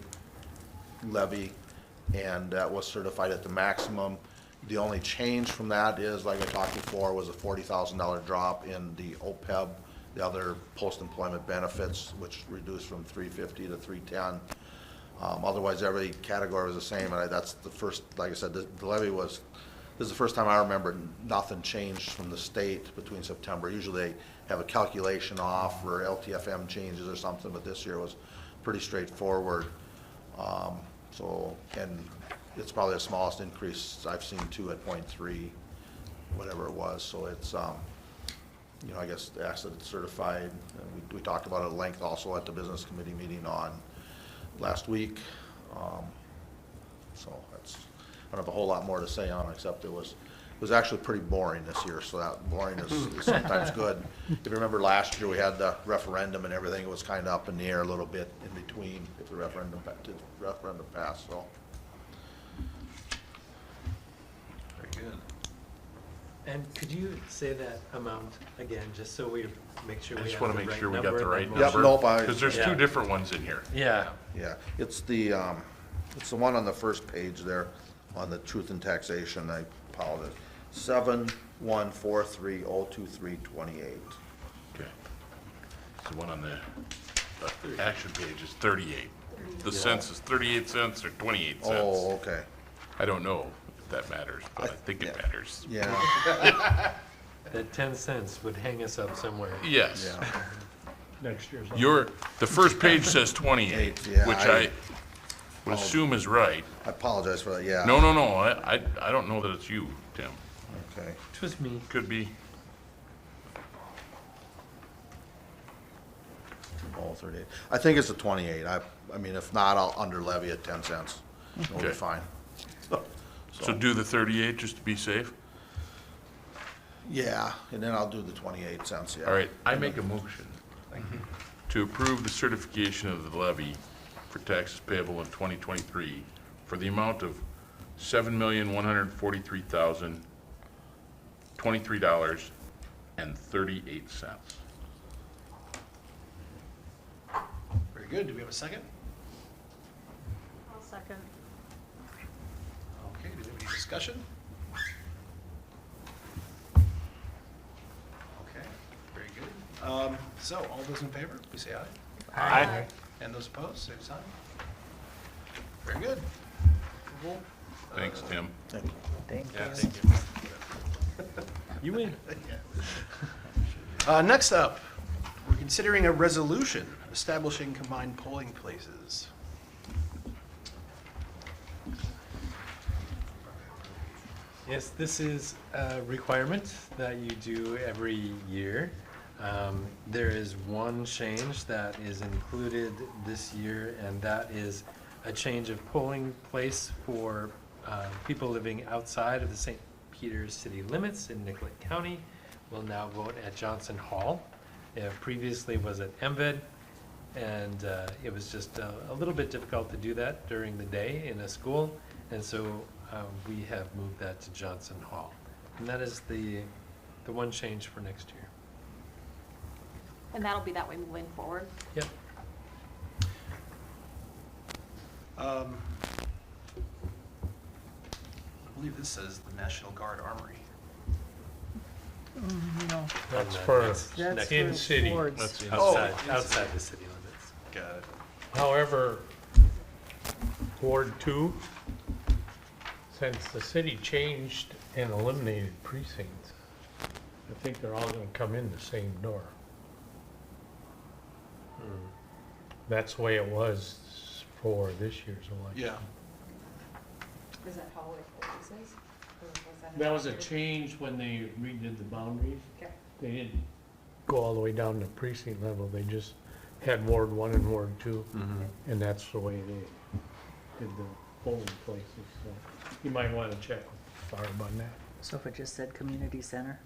levy, and that was certified at the maximum. The only change from that is, like I talked before, was a $40,000 drop in the OPEB, the other post-employment benefits, which reduced from $350 to $310. Otherwise, every category was the same, and that's the first, like I said, the levy was, this is the first time I remember nothing changed from the state between September. Usually they have a calculation off or LTFM changes or something, but this year was pretty straightforward. And it's probably the smallest increase I've seen too, at 0.3, whatever it was. So it's, I guess the asset it's certified. And we talked about it at length also at the business committee meeting on last week. So that's, I don't have a whole lot more to say on it, except it was actually pretty boring this year, so that boring is sometimes good. If you remember last year, we had the referendum and everything, it was kind of up in the air a little bit in between if the referendum passed, so. Very good. And could you say that amount again, just so we make sure I we just have want the to make right sure we got number the in right motion? Yep, number. nope, Because there's Yeah. two different ones in here. Yeah. Yeah, it's the one on the first page there, on the truth and taxation, I apologize. 7143-02328. Okay. the one on the action page is 38. The cents is 38 cents or 28 cents. Oh, okay. I don't know if that matters, but I think it matters. Yeah, That 10 cents would hang us up somewhere. Yes. yeah. Next year's. The first page says 28, Yeah, which I would assume is right. I apologize for that, yeah. No, I don't know that it's you, Tim. Okay. It was me. Could be. Oh, 38. I think it's a 28. I mean, if not, I'll under levy at 10 cents. It'll be Okay. fine. So do the 38 just to be safe? Yeah, and then I'll do the 28 cents, yeah. All right, I make a motion to approve the certification of the levy for taxes payable in 2023 for the amount of $7,143,023.38. Very good. Do we have a second? I'll second. Okay, do we have any discussion? Okay, very good. So all those in favor, please say aye. Aye. And those opposed, same sign. Very good. Approval. Thanks, Tim. Thank you. Thank Yeah, you. thank you. You win. Next up, we're considering a resolution establishing combined polling places. Yes, this is a requirement that you do every year. There is one change that is included this year, and that is a change of polling place for people living outside of the St. Peter's city limits in Nicollet County will now vote at Johnson Hall. It previously was at MVED, and it was just a little bit difficult to do that during the day in a school, and so we have moved that to Johnson Hall. And that is the one change for next year. And that'll be that way moving forward. Yep. I believe this says the National Guard Armory. No, That's And, for that's that's in for city. Ford's. That's Oh, outside the city limits. Got it. However, Ward 2, since the city changed and eliminated precincts, I think they're all gonna come in the same door. That's the way it was for this year's election. Yeah. Is that how it always is? Or was that That was a change when they redid the boundaries. Okay. They didn't go all the way down to precinct level, they just had Ward 1 and Ward 2, and that's the way they did the polling places, so you might wanna check with Barb on that. So if it just said community center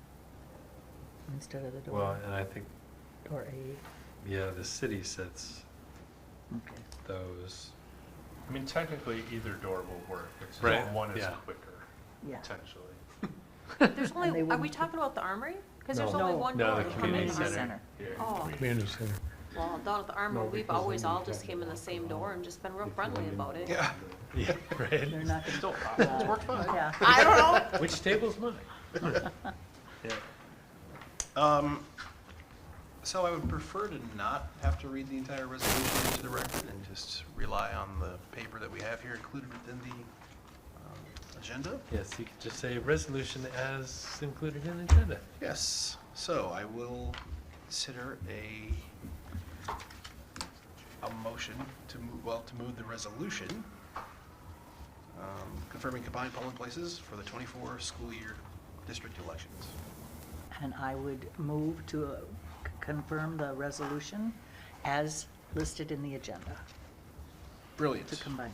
instead of the Well, door, and I think, or a, yeah, the city sets okay. those. I mean, technically, either door will work, it's Right, just one is yeah. quicker, Yeah. potentially. There's And they only, are we wouldn't- talking about the armory? Because there's No. only No. one No, door the to come in community the center. armory. Oh, Community center. well, down at the No, armory, we've because always then you all just have came in the to same walk door around and just been real if you friendly went in. about it. Yeah. Yeah, right. They're not gonna. It's worked fine. Yeah. I don't know. Which table's mine? So I would prefer to not have to read the entire resolution into the record and just rely on the paper that we have here included within the agenda. Yes, you could just say resolution as included in the agenda. Yes, so I will consider a motion to move the resolution confirming combined polling places for the 24 school year district elections. And I would move to confirm the resolution as listed in the agenda Brilliant. to combine.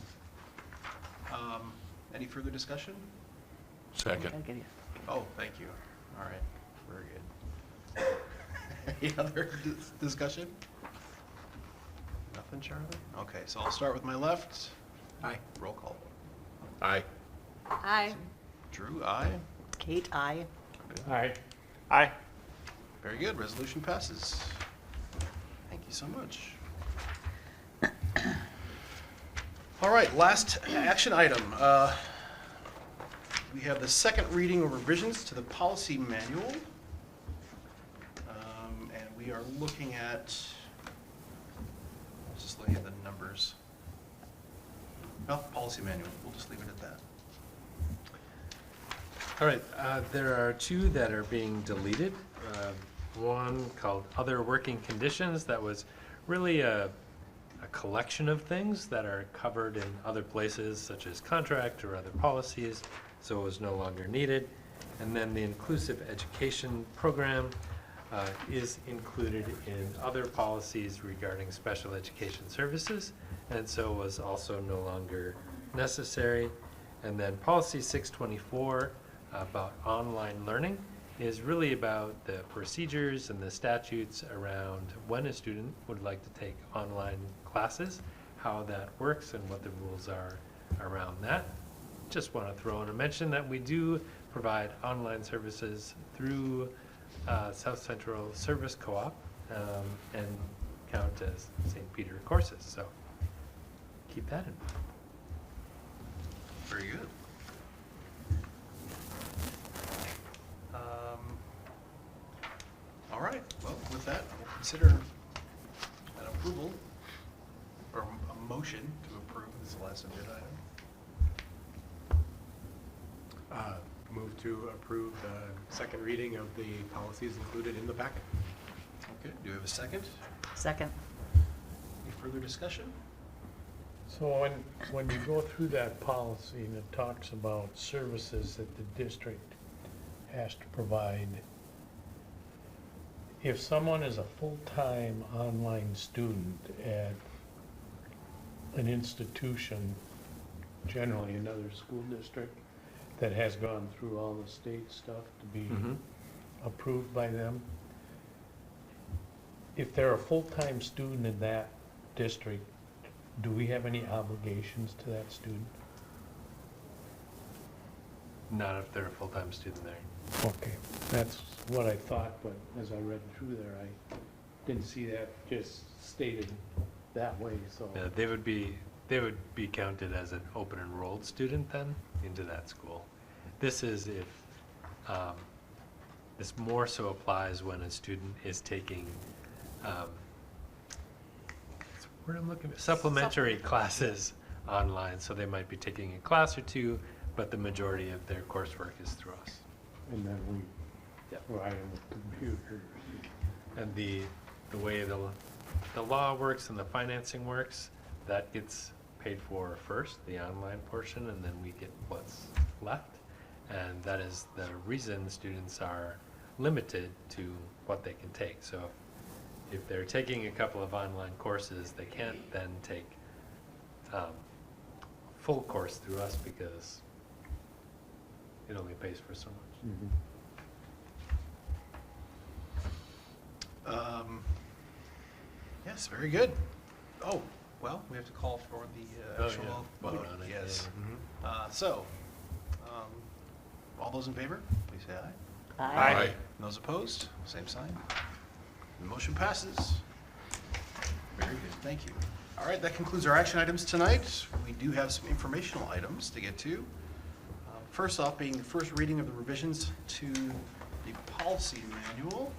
Any further discussion? Second. Okay, yeah. Oh, thank you. All right, very good. Any other discussion? Nothing, Charlie? Okay, so I'll start with my left. Aye. Roll call. Aye. Aye. Drew, aye. Kate, aye. Aye. Aye. Very good, resolution passes. Thank you so much. All right, last action item. We have the second reading of revisions to the policy manual. And we are looking at Well, policy manual, we'll just leave it at that. All right, there are two that are being deleted. One called Other Working Conditions, that was really a collection of things that are covered in other places, such as contract or other policies, so it was no longer needed. And then the Inclusive Education Program is included in other policies regarding special education services, and so was also no longer necessary. And then Policy 624 about online learning is really about the procedures and the statutes around when a student would like to take online classes, how that works and what the rules are around that. Just want to throw in a mention that we do provide online services through South Central Service Co-op and count as St. Peter courses, so keep that in mind. Very good. All right, well, with that, we'll consider an approval or a motion to approve this last agenda item. Move to approve the second reading of the policies included in the packet. Okay, do you have a second? Second. Any further discussion? So when you go through that policy and it talks about services that the district has to provide, if someone is a full-time online student at an institution, generally another school district, that has gone through all the state stuff to be approved by them, if they're a full-time student in that district, do we have any obligations to that student? Not if they're a full-time student there. Okay, that's what I thought, but as I read through there, I didn't see that just stated that way, so. Yeah, they would be counted as an open enrolled student then into that school. This is if, this more so applies when a student is taking, where I'm looking at, supplementary classes online, so they might be taking a class or two, but the majority of their coursework is through us. And then we provide them with computers. And the way the law works and the financing works, that gets paid for first, the online portion, and then we get what's left. And that is the reason students are limited to what they can take. So if they're taking a couple of online courses, they can't then take full course through us because it only pays for so much. Yes, very good. Oh, well, we have to call for the actual Vote vote. on it, Yes. yeah. So, all those in favor, please say aye. Aye. And those opposed, same sign. The motion passes. Very good, thank you. All right, that concludes our action items tonight. We do have some informational items to get to. First off, being the first reading of the revisions to the policy manual.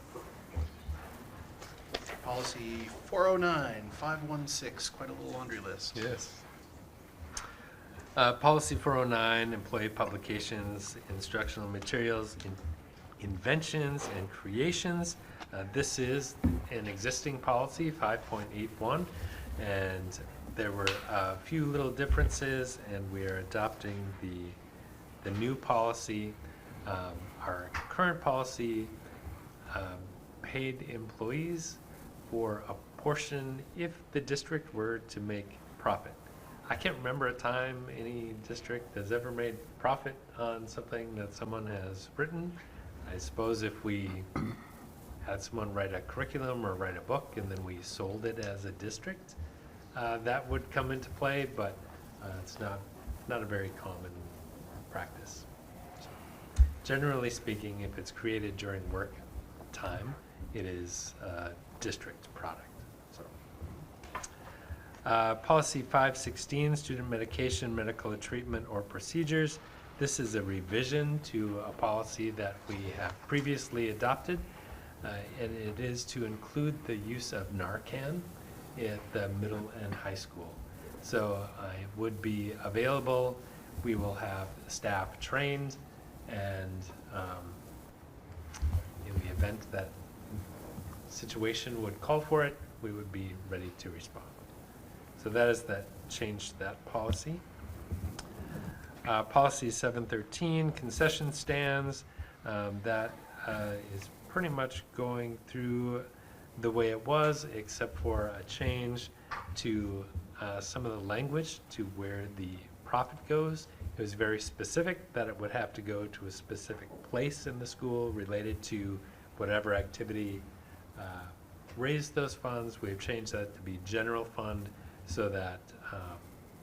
Policy 409, 516, quite a little laundry list. Yes. Policy 409, employee publications, instructional materials, inventions and creations. This is an existing policy, 5.81, and there were a few little differences, and we are adopting the new policy. Our current policy paid employees for a portion if the district were to make profit. I can't remember a time any district has ever made profit on something that someone has written. I suppose if we had someone write a curriculum or write a book and then we sold it as a district, that would come into play, but it's not a very common practice. So, generally speaking, if it's created during work time, it is a district product. Policy 516, student medication, medical treatment, or procedures. This is a revision to a policy that we have previously adopted, and it is to include the use of Narcan at the middle and high school. So I would be available. We will have staff trained, and in the event that situation would call for it, we would be ready to respond. So that is that change to that policy. Policy 713, concession stands, that is pretty much going through the way it was, except for a change to some of the language to where the profit goes. It was very specific that it would have to go to a specific place in the school related to whatever activity raised those funds. We've changed that to be general fund so that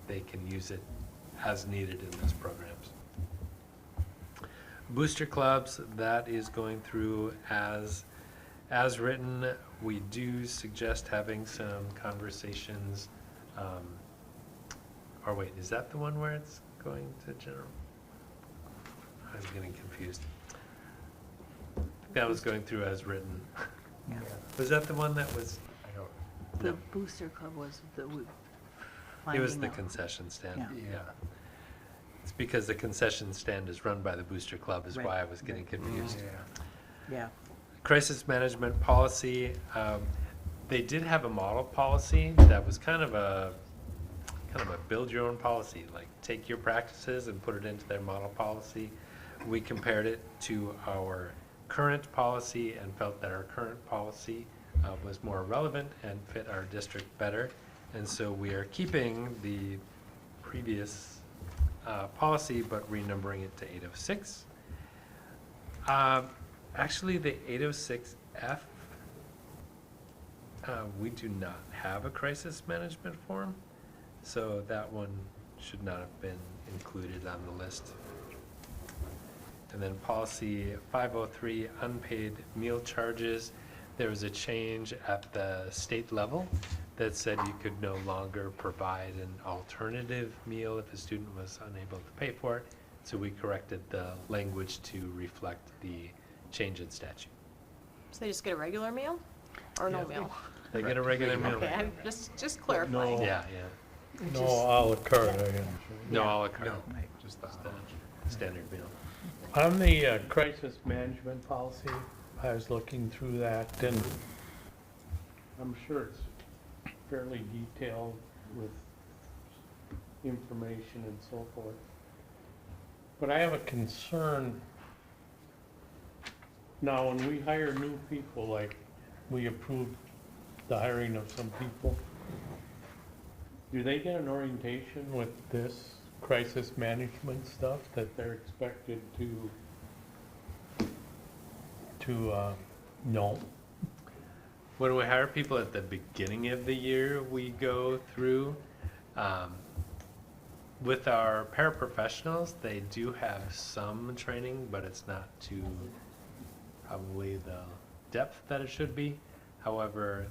they can use it as needed in those programs. Booster clubs, that is going through as written. We do suggest having some conversations, or wait, is that the one where it's going to general? I'm getting confused. That was going through as written. Yeah. Was that the one that was, I don't, The no. booster club was the, It was finding the out. concession stand, Yeah. yeah. It's because the concession stand is run by the booster club is why Right, I was getting confused. Yeah, Crisis management policy, they did have a model policy that was kind of a build your own policy, like take your practices and put it into their model policy. We compared it to our current policy and felt that our current policy was more relevant and fit our district better. And so we are keeping the previous policy, but renumbering it to 806. Actually, the 806F, we do not have a crisis management form, so that one should not have been included on the list. And then policy 503, unpaid meal charges. There was a change at the state level that said you could no longer provide an alternative meal if a student was unable to pay for it. So we corrected the language to reflect the change in statute. So they just get a regular meal or no meal? They get a regular meal. Okay, I'm just clarifying. No. Yeah, yeah. No à la carte, I understand. No Yeah. a la carte. Right. Just the standard meal. On the crisis management policy, I was looking through that, and I'm sure it's fairly detailed with information and so forth. But I have a concern. Now, when we hire new people, like we approved the hiring of some people, do they get an orientation with this crisis management stuff that they're expected to know? When we hire people at the beginning of the year, we go through, with our paraprofessionals, they do have some training, but it's not to probably the depth that it should be. However,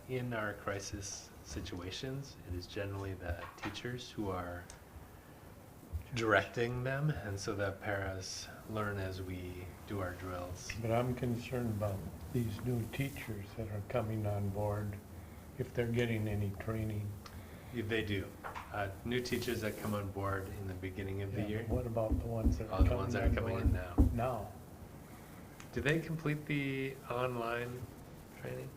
in our crisis situations, it is generally the teachers who are directing them, and so the paras learn as we do our drills. But I'm concerned about these new teachers that are coming on board, if they're getting any training. They do. New teachers that come on board in the beginning of the Yeah, year. What about the ones that Oh, are the ones that are coming in now. now? Do they complete the online training?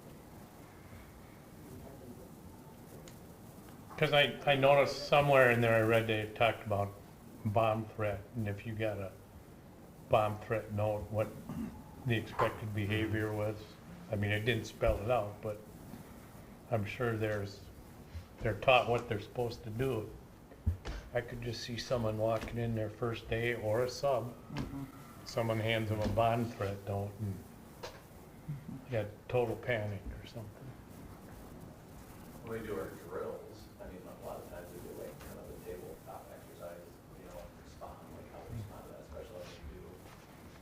Because I noticed somewhere in there, I read they talked about bomb threat, and if you got a bomb threat note, what the expected behavior was. I mean, it didn't spell it out, but I'm sure they're taught what they're supposed to do. I could just see someone walking in their first day, or a sub, someone hands them a bomb threat note, and got total panic or something. When we do our drills, I mean, a lot of times we do like kind of a tabletop exercise, you know, respond, like how to respond to that, especially when we do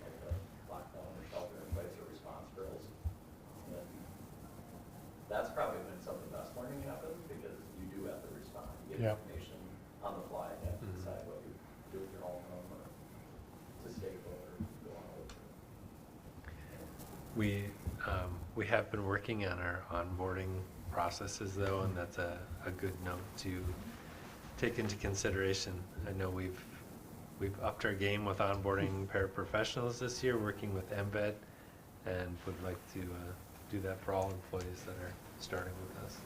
like the lockdown or shelter in place or response drills. And that's probably when some of the best learning happens, because you do have to respond. You get Yep. information on the fly, you have to decide what you do with your own room or to stay put or go on with it. We have been working on our onboarding processes though, and that's a good note to take into consideration. I know we've upped our game with onboarding paraprofessionals this year, working with MVET, and would like to do that for all employees that are starting with us.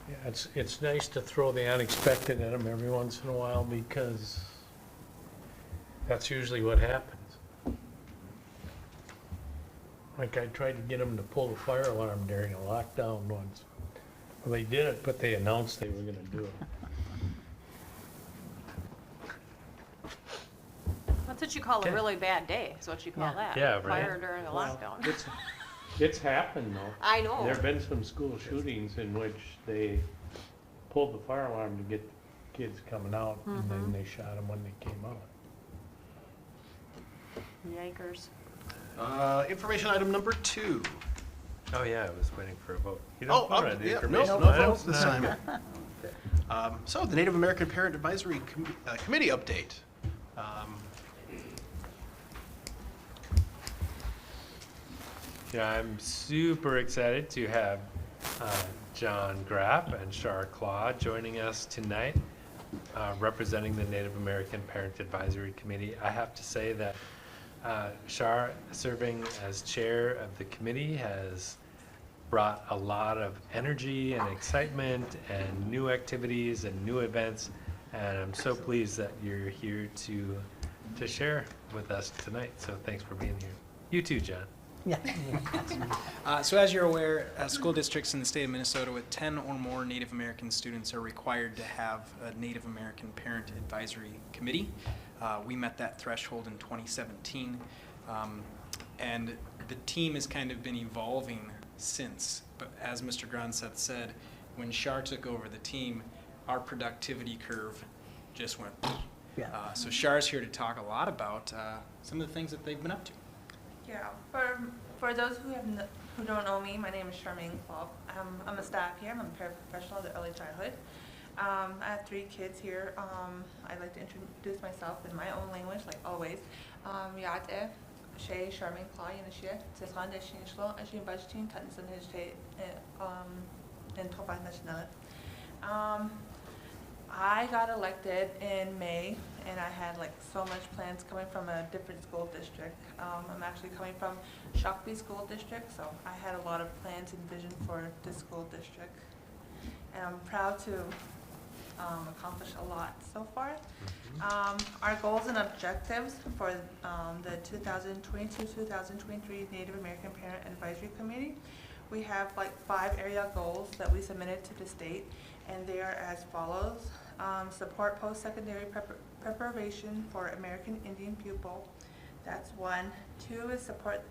Yeah, it's nice to throw the unexpected at them every once in a while, because that's usually what happens. Like I tried to get them to pull the fire alarm during a lockdown once. Well, they did it, but they announced they were gonna do it. That's what you call a Okay. really bad day, is what you call Yeah. that. Yeah, right. Fire during a Well, lockdown. It's happened though. I know. There've been some school shootings in which they pulled the fire alarm to get kids coming out, and then they shot them when they came out. Yikers. Information item number 2. Oh yeah, I was waiting for a vote. You Oh, don't vote on the yeah, information no items? votes this time. So the Native American Parent Advisory Committee update. Yeah, I'm super excited to have John Graff and Shar Claw joining us tonight, representing the Native American Parent Advisory Committee. I have to say that Shar, serving as chair of the committee, has brought a lot of energy and excitement and new activities and new events, and I'm so pleased that you're here to share with us tonight. So thanks for being here. You too, John. Yeah. So as you're aware, school districts in the state of Minnesota with 10 or more Native American students are required to have a Native American Parent Advisory Committee. We met that threshold in 2017, and the team has kind of been evolving since. But as Mr. Gronseth said, when Shar took over the team, our productivity curve just went. Yeah. So Shar's here to talk a lot about some of the things that they've been up to. Yeah, for those who don't know me, my name is Charmaine Klopp. I'm a staff here. I'm a paraprofessional of the early childhood. I have 3 kids here. I'd like to introduce myself in my own language, like always. Yate, Shay, Charmaine Klopp, Yanashia, Tishan, Deshinishlo, Ashin Bajtin, Tansan, Hishte, and Tofa National. I got elected in May, and I had like so much plans coming from a different school district. I'm actually coming from Shakopee School District, so I had a lot of plans and vision for this school district. And I'm proud to accomplish a lot so far. Our goals and objectives for the 2022-2023 Native American Parent Advisory Committee, we have like 5 area goals that we submitted to the state, and they are as follows. Support post-secondary preparation for American Indian pupil. That's 1. 2 is support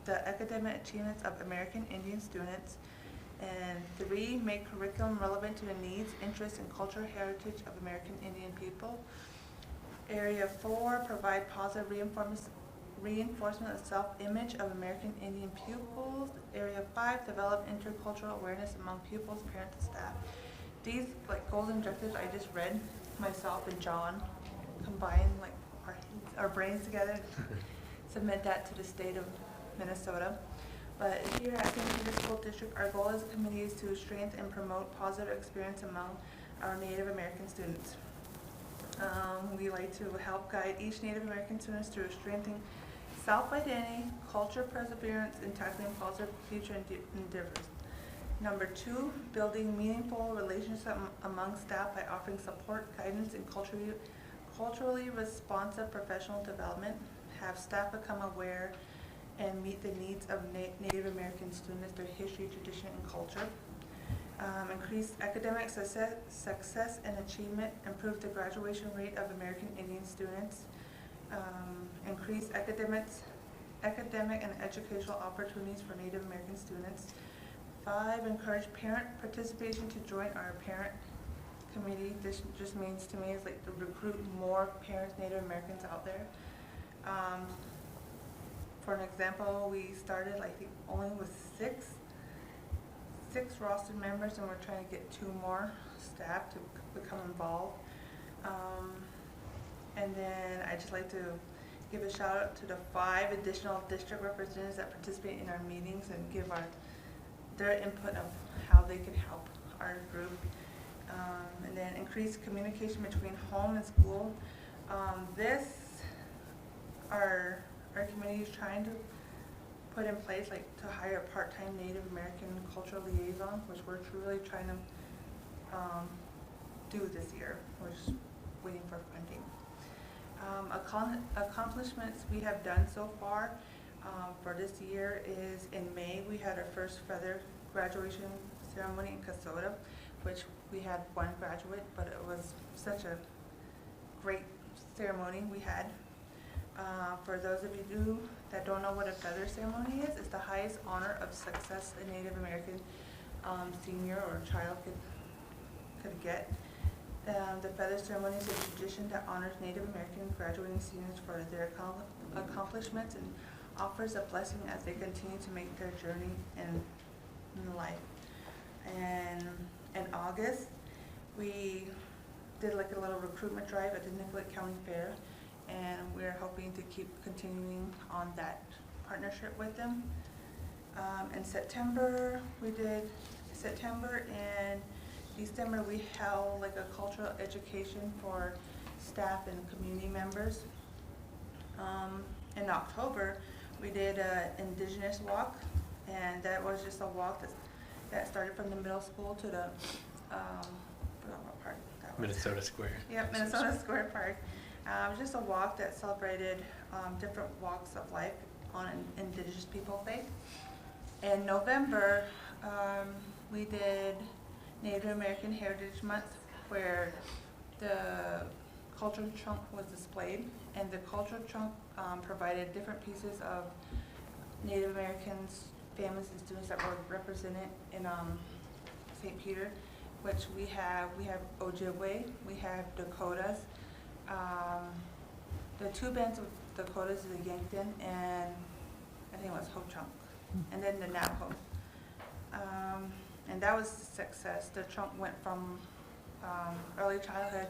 the academic achievements of American Indian students. And 3, make curriculum relevant to the needs, interests, and cultural heritage of American Indian people. Area 4, provide positive reinforcement of self-image of American Indian pupils. Area 5, develop intercultural awareness among pupils, parents, and staff. These like goals and objectives I just read myself and John combine like our brains together, submit that to the state of Minnesota. But here at St. Peter's School District, our goal as a committee is to strengthen and promote positive experience among our Native American students. We like to help guide each Native American student through strengthening self-identity, culture perseverance, and tackling positive future endeavors. Number 2, building meaningful relationships among staff by offering support, guidance, and culturally responsive professional development. Have staff become aware and meet the needs of Native American students, their history, tradition, and culture. Increase academic success and achievement, improve the graduation rate of American Indian students. Increase academic and educational opportunities for Native American students. 5, encourage parent participation to join our parent committee. This just means to me is like to recruit more parents, Native Americans out there. For an example, we started I think only with 6 rostered members, and we're trying to get 2 more staff to become involved. And then I just like to give a shout out to the 5 additional district representatives that participate in our meetings and give our their input of how they can help our group. And then increase communication between home and school. Our committee is trying to put in place, like, to hire a part-time Native American cultural liaison, which we're truly trying to do this year. We're just waiting for funding. Accomplishments we have done so far for this year is in May, we had our first feather graduation ceremony in Kasota, which we had one graduate, but it was such a great ceremony we had. For those of you that don't know what a feather ceremony is, it's the highest honor of success a Native American senior or child could get. The feather ceremony is a tradition that honors Native American graduating seniors for their accomplishments and offers a blessing as they continue to make their journey in life. And in August, we did like a little recruitment drive at the Nicollet County Fair, and we're hoping to keep continuing on that partnership with them. In September and December, we held like a cultural education for staff and community members. In October, we did an Indigenous walk, and that was just a walk that started from the middle school to the, I forgot what park that was. Minnesota Square. Yep, Minnesota Square Park. It was just a walk that celebrated different walks of life on Indigenous people faith. In November, we did Native American Heritage Month, where the cultural trunk was displayed, and the cultural trunk provided different pieces of Native Americans, families, and students that were represented in St. Peter, which we have Ojibwe, we have Dakotas. The two bands of Dakotas is the Yankton, and I think it was Ho-Chunk, and then the Navajo. And that was a success. The trunk went from early childhood,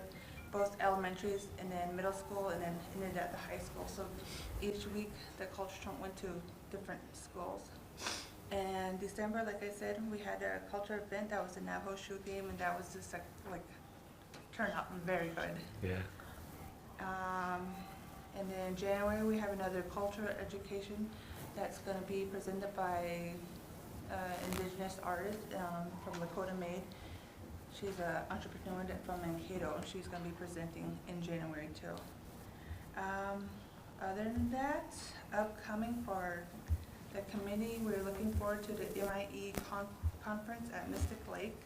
both elementaries, and then middle school, and then ended at the high school. So each week, the culture trunk went to different schools. And December, like I said, we had a culture event. That was a Navajo shoe game, and that was just like turned out very good. Yeah. And then January, we have another cultural education that's going to be presented by Indigenous artist from Lakota Maid. She's an entrepreneur from Mankato, and she's going to be presenting in January too. Other than that, upcoming for the committee, we're looking forward to the MIE conference at Mystic Lake,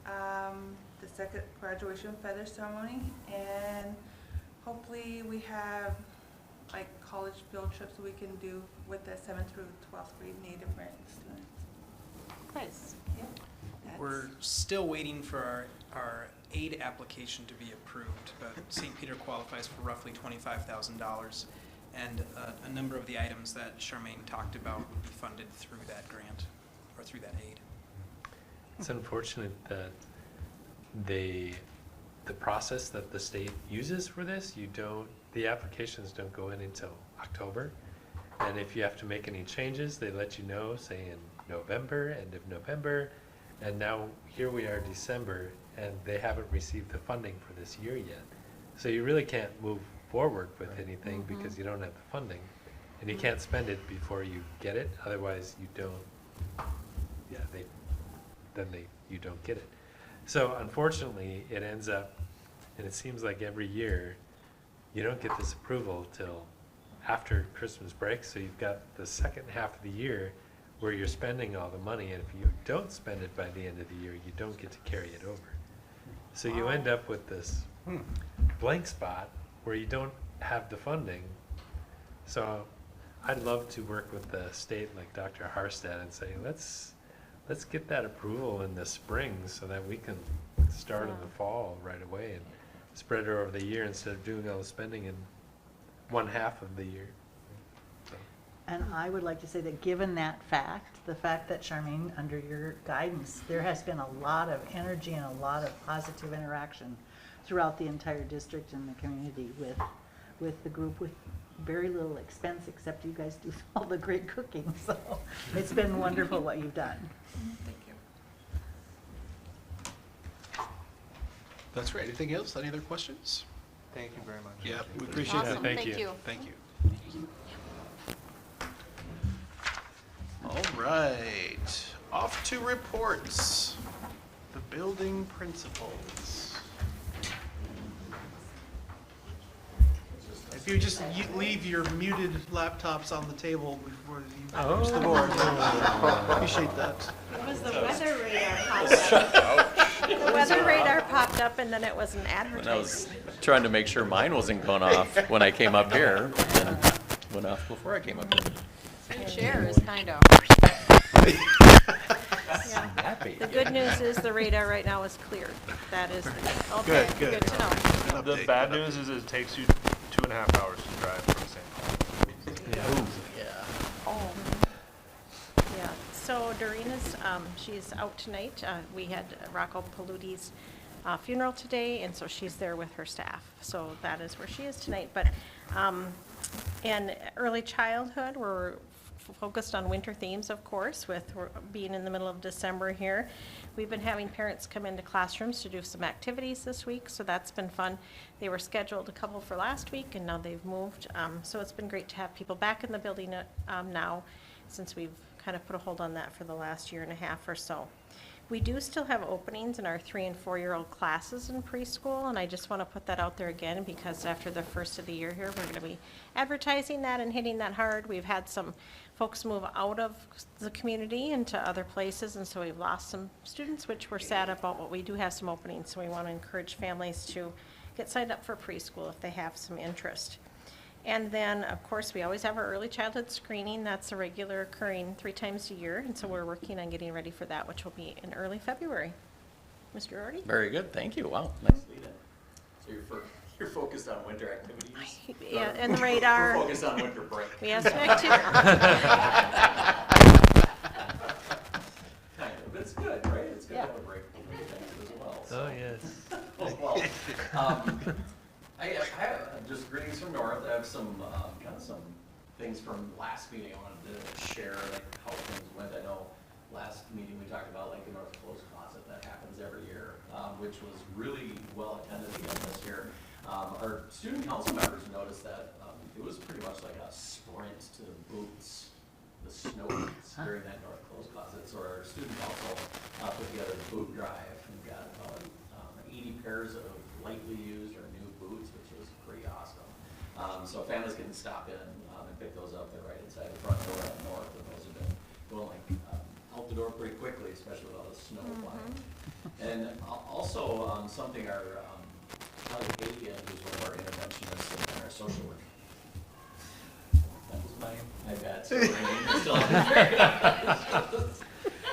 the second graduation feather ceremony, and hopefully we have like college field trips we can do with the 7th through 12th grade Native American students. Nice. Yeah. We're still waiting for our aid application to be approved, but St. Peter qualifies for roughly $25,000, and a number of the items that Charmaine talked about would be funded through that grant, or through that aid. It's unfortunate that the process that the state uses for this, the applications don't go in until October. And if you have to make any changes, they let you know, say in November, end of November. And now here we are December, and they haven't received the funding for this year yet. So you really can't move forward with anything because you don't have the funding. And you can't spend it before you get it, otherwise you don't, you don't get it. So unfortunately, it ends up, and it seems like every year, you don't get this approval till after Christmas break, so you've got the second half of the year where you're spending all the money, and if you don't spend it by the end of the year, you don't get to carry it over. So you end up with this blank spot where you don't have the funding. So I'd love to work with the state like Dr. Harstad and say, let's get that approval in the spring so that we can start in the fall right away and spread it over the year instead of doing all the spending in one half of the year. So. And I would like to say that given that fact, the fact that Charmaine, under your guidance, there has been a lot of energy and a lot of positive interaction throughout the entire district and the community with the group, with very little expense, except you guys do all the great cooking, so it's been wonderful what you've done. Thank you. That's great. Anything else? Any other questions? Thank you very much. Yeah, we appreciate Yeah, that. thank you. Thank you. All right, off to reports. The building principals. If you just leave your muted laptops on the table before you use the board, appreciate that. It was the weather radar popped up. The weather radar popped up and then it was an And I advertisement. was trying to make sure mine wasn't going off when I came up here, and went off before I came up here. Your chair is kind of. Yeah. Happy. The good news is the radar right now is cleared. That is, okay, Good. good to know. The bad news is it takes you 2.5 hours to drive from St. Paul. Oh. Yeah, so Doreena's, she's out tonight. We had Rocco Paluti's funeral today, and so she's there with her staff. So that is where she is tonight. But in early childhood, we're focused on winter themes, of course, with being in the middle of December here. We've been having parents come into classrooms to do some activities this week, so that's been fun. They were scheduled a couple for last week, and now they've moved. So it's been great to have people back in the building now, since we've kind of put a hold on that for the last year and a half or so. We do still have openings in our 3- and 4-year-old classes in preschool, and I just want to put that out there again because after the first of the year here, we're going to be advertising that and hitting that hard. We've had some folks move out of the community into other places, and so we've lost some students, which we're sad about, but we do have some openings, so we want to encourage families to get signed up for preschool if they have some interest. And then, of course, we always have our early childhood screening. That's a regular occurring 3 times a year, and so we're working on getting ready for that, which will be in early February. Mr. Doherty? Very good, thank you. Wow, nice lead in. So you're focused on winter activities? Yeah, and the radar. We're focused on winter break. We have some activity. Kind of, it's good, right? It's good to have a break between things as well. So. Oh, yes. Well, I have just greetings from North. I have some kind of some things from last meeting I wanted to share, like how things went. I know last meeting we talked about like the North Clothes Closet that happens every year, which was really well attended again this year. Our student council members noticed that it was pretty much like a sprint to the boots, the snow boots during that North Clothes Closet. So our student council put together the boot drive and got about 80 pairs of lightly used or new boots, which was pretty awesome. So families can stop in and pick those up. They're right inside the front door at North, and those have been going like out the door pretty quickly, especially with all the snow flying. And also something our Kelly Hagan, who's one of our interventionists and our social worker. That was my bad. Still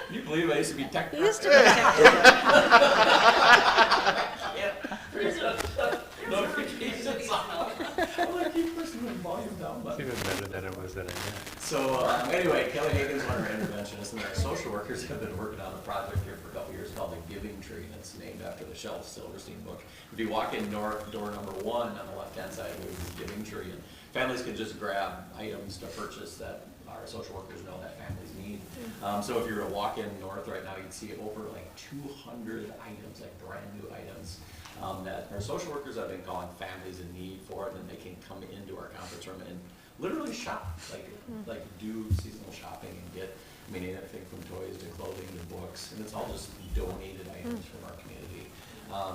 Can you believe I used to be tech? You used to be tech. Notifications on. I'm like, keep pushing the volume down It's button. even better than it was that I did. So anyway, Kelly Hagan's one of our interventionists, and our social workers have been working on a project here for a couple years called the Giving Tree, and it's named after the Shel Silverstein book. If you walk in door number 1 on the left-hand side, there's this Giving Tree, and families can just grab items to purchase that our social workers know that families need. So if you were to walk in North right now, you'd see over like 200 items, like brand new items, that our social workers have been calling families in need for, and then they can come into our conference room and literally shop, like do seasonal shopping and get, I mean, anything from toys to clothing to books, and it's all just donated items from our community.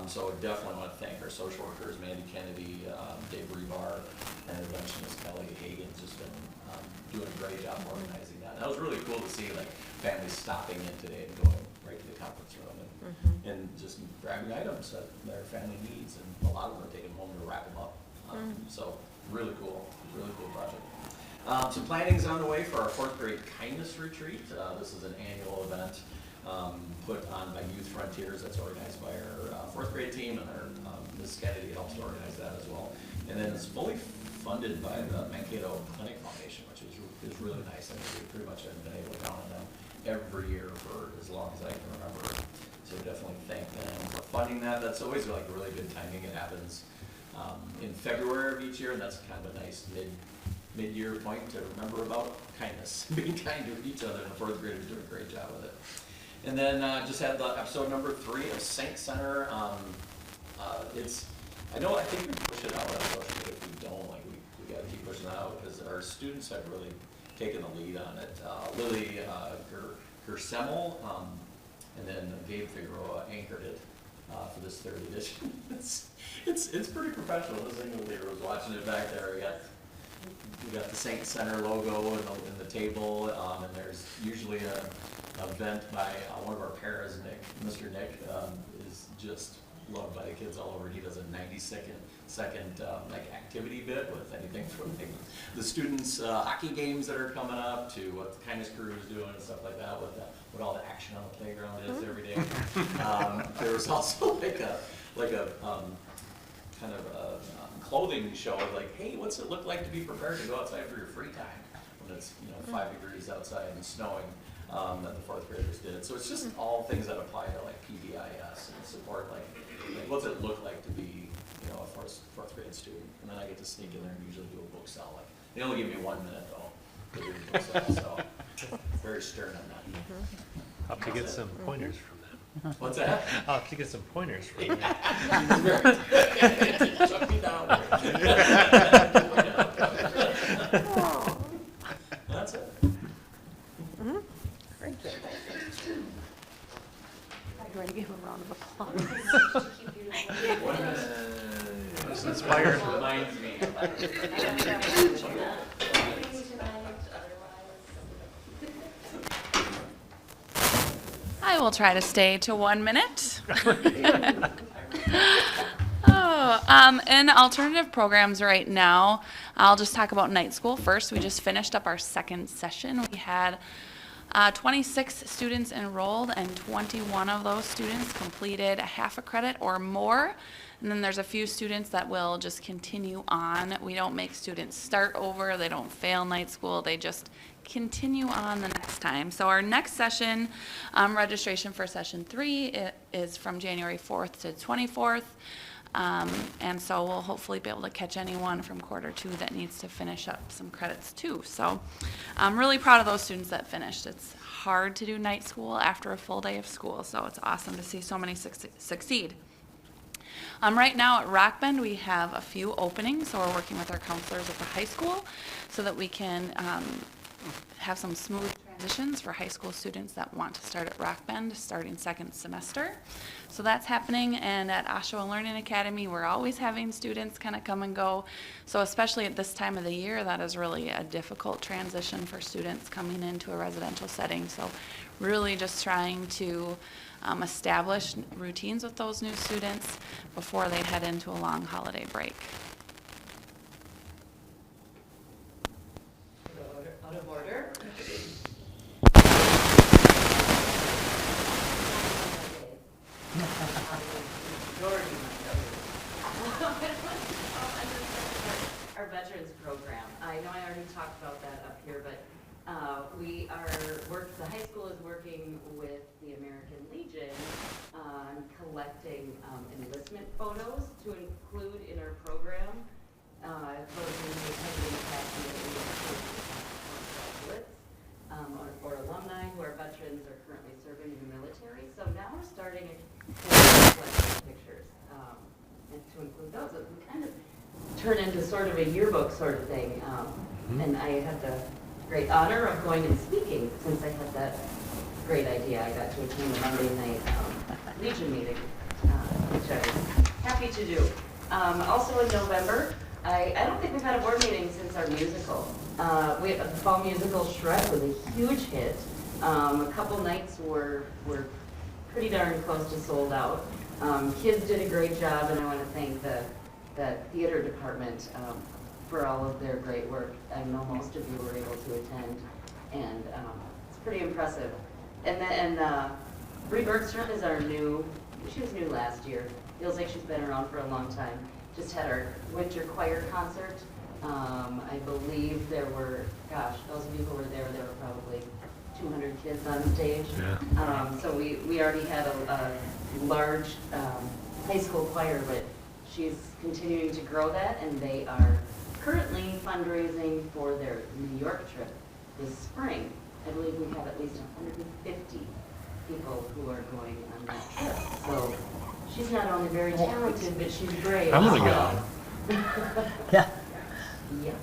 So I definitely want to thank our social workers, Mandy Kennedy, Dave Rebar, and interventionist Kelly Hagan's just been doing a great job organizing that. And that was really cool to see, like, families stopping in today and going right to the conference room and just grabbing items that their family needs, and a lot of them are taking them home to wrap them up. So really cool project. Some planning's on the way for our 4th grade kindness retreat. This is an annual event put on by Youth Frontiers that's organized by our 4th grade team, and our Ms. Kennedy helps to organize that as well. And then it's fully funded by the Mankato Clinic Foundation, which is really nice. I mean, we pretty much have been able to count on them every year for as long as I can remember. So definitely thank them for funding that. That's always like really good timing. It happens in February of each year, and that's kind of a nice mid-year point to remember about kindness, being kind to each other, and the fourth graders doing a great job with it. And then just had the episode number 3 of Saint Center. I think we push it out on social media. If we don't, like, we gotta keep pushing that out, because our students have really taken the lead on it. Lily Gersemmel, and then Gabe Figueroa anchored it for this 3rd edition. It's pretty professional. The single leader was watching it back there. We got the Saint Center logo in the table, and there's usually a event by one of our paras, Nick. Mr. Nick is just loved by the kids all over. He does a 90-second like activity bit with anything from like the students' hockey games that are coming up to what the kindness crew is doing and stuff like that. What all the action on the playground is every day. There was also like a kind of a clothing show, like, hey, what's it look like to be prepared to go outside for your free time when it's 5 degrees outside and snowing. That the 4th graders did. So it's just all things that apply to like PBIS and support like what's it look like to be a fourth grade student. And then I get to sneak in there and usually do a book sell. Like they only give me 1 minute though to do a book sell, so very stern on that. I'll have to get some pointers from them. What's that? I'll have to get some pointers from them. Chuck me down. That's it. Very good. I'm going to give a round of applause. It's inspired. Reminds me. I will try to stay to 1 minute. In alternative programs right now, I'll just talk about night school first. We just finished up our 2nd session. We had 26 students enrolled, and 21 of those students completed a half a credit or more. And then there's a few students that will just continue on. We don't make students start over. They don't fail night school. They just continue on the next time. So our next session, registration for session 3 is from January 4th to 24th. And so we'll hopefully be able to catch anyone from quarter 2 that needs to finish up some credits too. So I'm really proud of those students that finished. It's hard to do night school after a full day of school, so it's awesome to see so many succeed. Right now at Rock Bend, we have a few openings, so we're working with our counselors at the high school so that we can have some smooth transitions for high school students that want to start at Rock Bend starting 2nd semester. So that's happening, and at Oshawa Learning Academy, we're always having students kind of come and go. So especially at this time of the year, that is really a difficult transition for students coming into a residential setting. So really just trying to establish routines with those new students before they head into a long holiday break. Out of order. Our veterans program. I know I already talked about that up here, but the high school is working with the American Legion on collecting enlistment photos to include in our program. Photos we may have in the past year that we graduates or alumni who are veterans or currently serving in the military. So now we're starting a collection of pictures and to include those. It can kind of turn into sort of a yearbook sort of thing. And I had the great honor of going and speaking since I had that great idea. I got to attend the Monday night Legion meeting, which I was happy to do. Also in November, I don't think we've had a board meeting since our musical. The fall musical Shrek was a huge hit. A couple nights were pretty darn close to sold out. Kids did a great job, and I want to thank the theater department for all of their great work. I know most of you were able to attend, and it's pretty impressive. And then Bree Bergstrom is our she was new last year. Feels like she's been around for a long time. Just had our winter choir concert. I believe there were, those of you who were there were probably 200 kids on stage. Yeah. So we already had a large high school choir, but she's continuing to grow that, and they are currently fundraising for their New York trip this spring. I believe we have at least 150 people who are going on that trip. So she's not only very talented, but she's brave. I'm gonna as well. Yeah. Yep.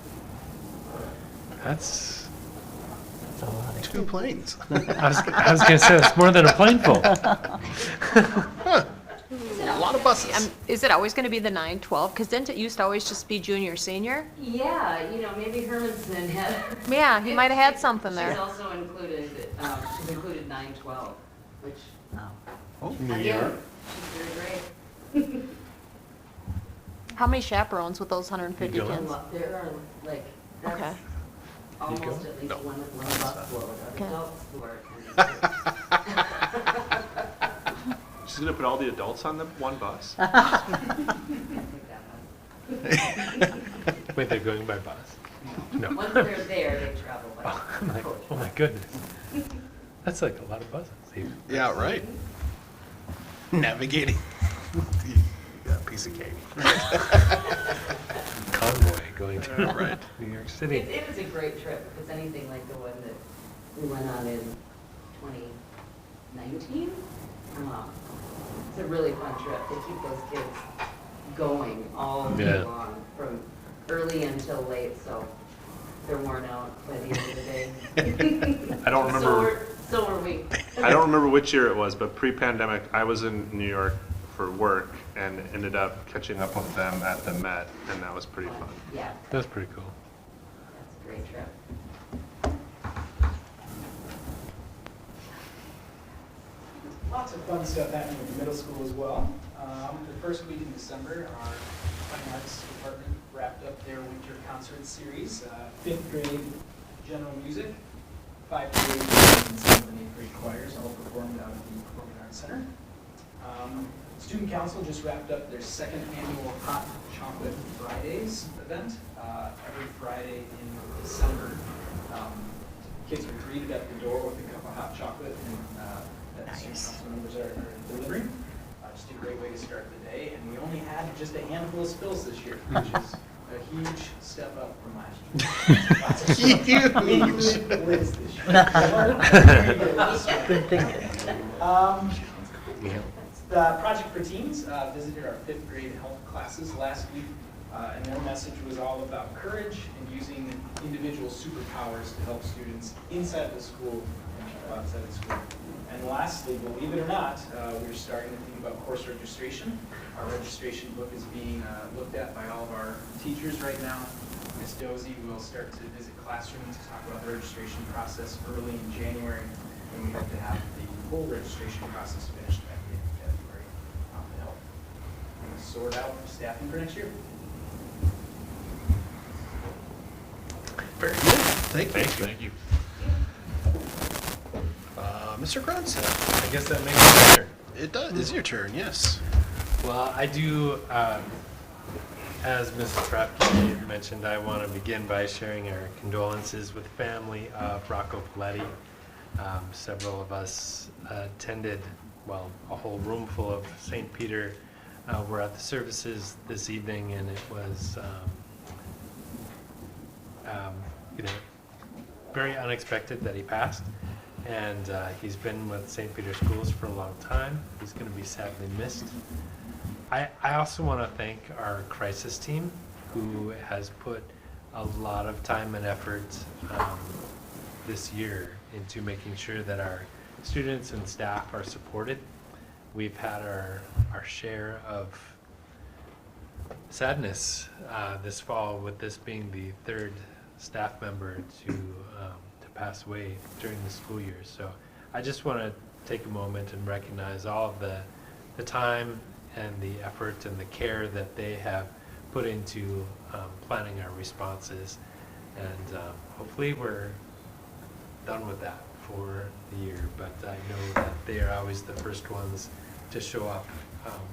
That's, 2 planes. I was gonna say, it's more than a plane full. A lot of buses. Is it always going to be the 9-12? Because didn't it used to always just be junior, senior? Yeah, maybe Hermanson had. Yeah, he might have had something She's there. also included, she's included 9-12, which, New again, York. she's very great. How many chaperones with those 150 You go. kids? There are, like, Okay. that's almost go? at least one bus load of Okay. adults who are attending too. She's gonna put all the adults on the one bus? Wait, they're going by bus? No. Once they're there, they travel by I'm like, oh my goodness. That's like a lot of buses. even. Yeah, right. Navigating. Yeah, piece of cake. Convoy going to Right. New York City. It was a great trip. If it's anything like the one that we went on in 2019, it's a really fun trip. They keep those kids going all day Yeah. long, from early until late, so they're worn out by the end of the day. I don't remember. So were we. I don't remember which year it was, but pre-pandemic, I was in New York for work and ended up catching up with them at the Met, and that was pretty fun. Yeah, That's pretty cool. that's a great trip. Lots of fun stuff happening at the middle school as well. The first week in December, our Fine Arts Department wrapped up their winter concert series. 5th grade general music, 5th grade and 7th and 8th grade choirs all performed out at the Performing Arts Center. Student Council just wrapped up their second annual Hot Chocolate Fridays event. Every Friday in December, kids are greeted at the door with a cup of hot chocolate and that the student council members are delivering. Just a great way to start the day, and we only had just a handful of spills this year, which is a huge step up from last year. Huge. Liz this year. Good thinking. The Project for Teens visited our 5th grade health classes last week, and their message was all about courage and using individual superpowers to help students inside the school and outside the school. And lastly, believe it or not, we're starting to think about course registration. Our registration book is being looked at by all of our teachers right now. Ms. Dozy will start to visit classrooms to talk about the registration process early in January, and we hope to have the full registration process finished by the end of February to help sort out staffing for next year. Very good. Thank you. Thank you. Mr. Cronstadt. I guess that makes it better. It does. It's your turn, yes. Well, I do, as Mrs. Trapke mentioned, I want to begin by sharing our condolences with the family of Rocco Coletti. Several of us attended, well, a whole room full of St. Peter were at the services this evening, and it was, very unexpected that he passed. And he's been with St. Peter Schools for a long time. He's going to be sadly missed. I also want to thank our crisis team, who has put a lot of time and effort this year into making sure that our students and staff are supported. We've had our share of sadness this fall, with this being the third staff member to pass away during the school year. So I just want to take a moment and recognize all of the time and the effort and the care that they have put into planning our responses. And hopefully we're done with that for the year, but I know that they are always the first ones to show up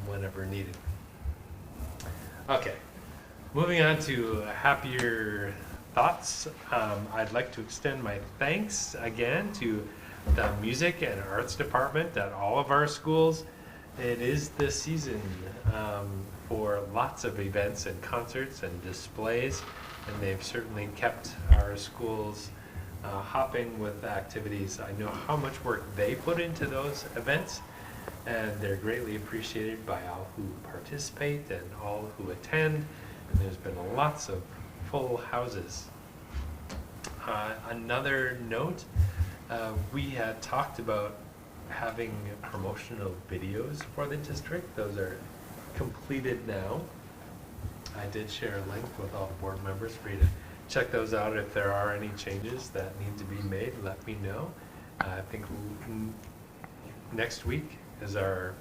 whenever needed. Okay, moving on to happier thoughts. I'd like to extend my thanks again to the music and arts department at all of our schools. It is the season for lots of events and concerts and displays, and they've certainly kept our schools hopping with activities. I know how much work they put into those events, and they're greatly appreciated by all who participate and all who attend, and there's been lots of full houses. Another note, we had talked about having promotional videos for the district. Those are completed now. I did share a link with all the board members for you to check those out. If there are any changes that need to be made, let me know. I think next week is our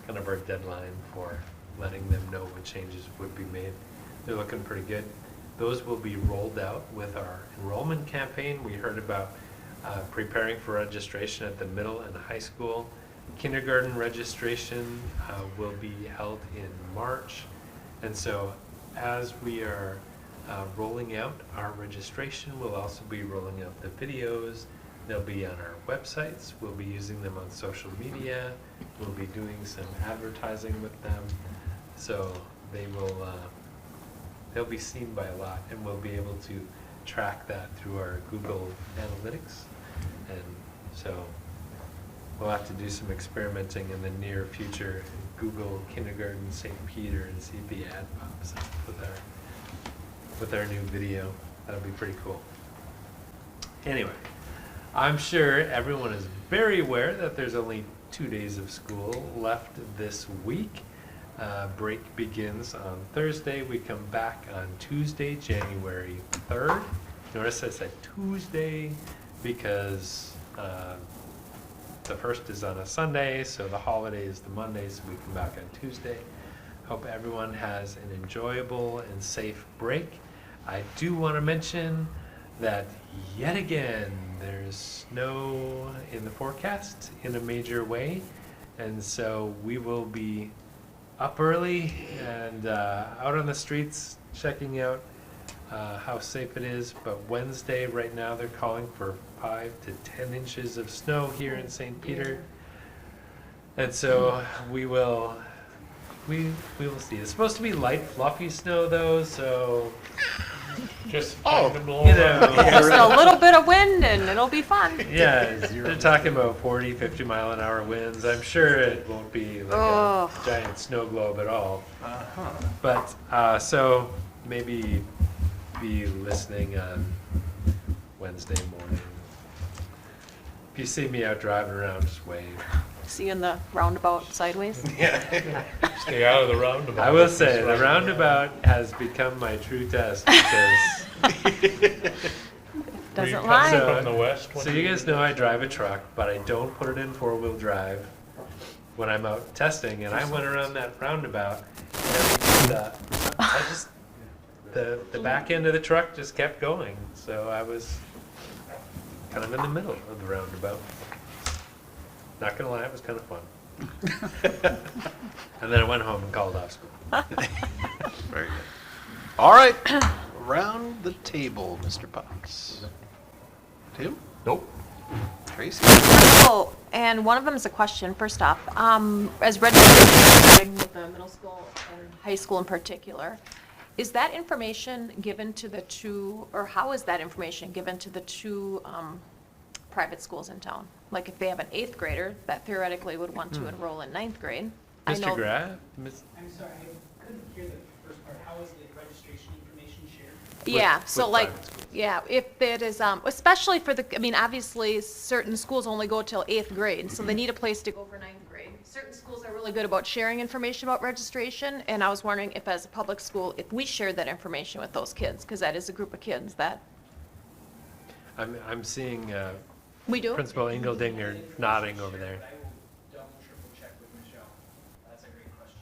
kind of our deadline for letting them know what changes would be made. They're looking pretty good. Those will be rolled out with our enrollment campaign. We heard about preparing for registration at the middle and high school. Kindergarten registration will be held in March. And so as we are rolling out our registration, we'll also be rolling out the videos. They'll be on our websites. We'll be using them on social media. We'll be doing some advertising with them. So they will, they'll be seen by a lot, and we'll be able to track that through our Google Analytics. And so we'll have to do some experimenting in the near future. Google Kindergarten St. Peter and see if the ad pops up with our new video. That'll be pretty cool. Anyway, I'm sure everyone is very aware that there's only 2 days of school left this week. Break begins on Thursday. We come back on Tuesday, January 3rd. Notice I said Tuesday because the first is on a Sunday, so the holiday is the Monday, so we come back on Tuesday. Hope everyone has an enjoyable and safe break. I do want to mention that yet again there's snow in the forecast in a major way, and so we will be up early and out on the streets checking out how safe it is. But Wednesday right now they're calling for 5 to 10 inches of snow here in St. Peter, and so we will see. It's supposed to be light fluffy snow though, so Just Just a little bit of wind and it'll be fun. yeah, they're talking about 40, 50 mile an hour winds. I'm sure it won't be like a giant snow globe at all. But so maybe be listening on Wednesday morning. If you see me out driving around, just wave. See you in the roundabout sideways. Stay out of the roundabout. I will say, the roundabout has become my true test because Doesn't lie. From the west. so you guys know I drive a truck, but I don't put it in four-wheel drive when I'm out testing, and I went around that roundabout, and the back end of the truck just kept going, so I was kind of in the middle of the roundabout. Not gonna lie, it was kind of fun. And then I went home and called off school. Very good. All right, around the table, Mr. Potts. Tim? Nope. Tracy? Oh, and one of them is a question, first off. As registration with the middle school and high school in particular, is that information given to the two, or how is that information given to the two private schools in town? Like if they have an 8th grader that theoretically would want to enroll in 9th grade. I Mr. know. Graff? I'm sorry, I couldn't hear the first part. How is the registration information shared? Yeah, With- so with like, private schools. yeah, if it is, especially for the, I mean, obviously, certain schools only go till 8th grade, so they need a place to go for 9th grade. Certain schools are really good about sharing information about registration, and I was wondering if as a public school, if we shared that information with those kids, because that is a group of kids that, I'm seeing we do? Principal Engeldinger nodding over there. I will double, triple check with Michelle. That's a great question.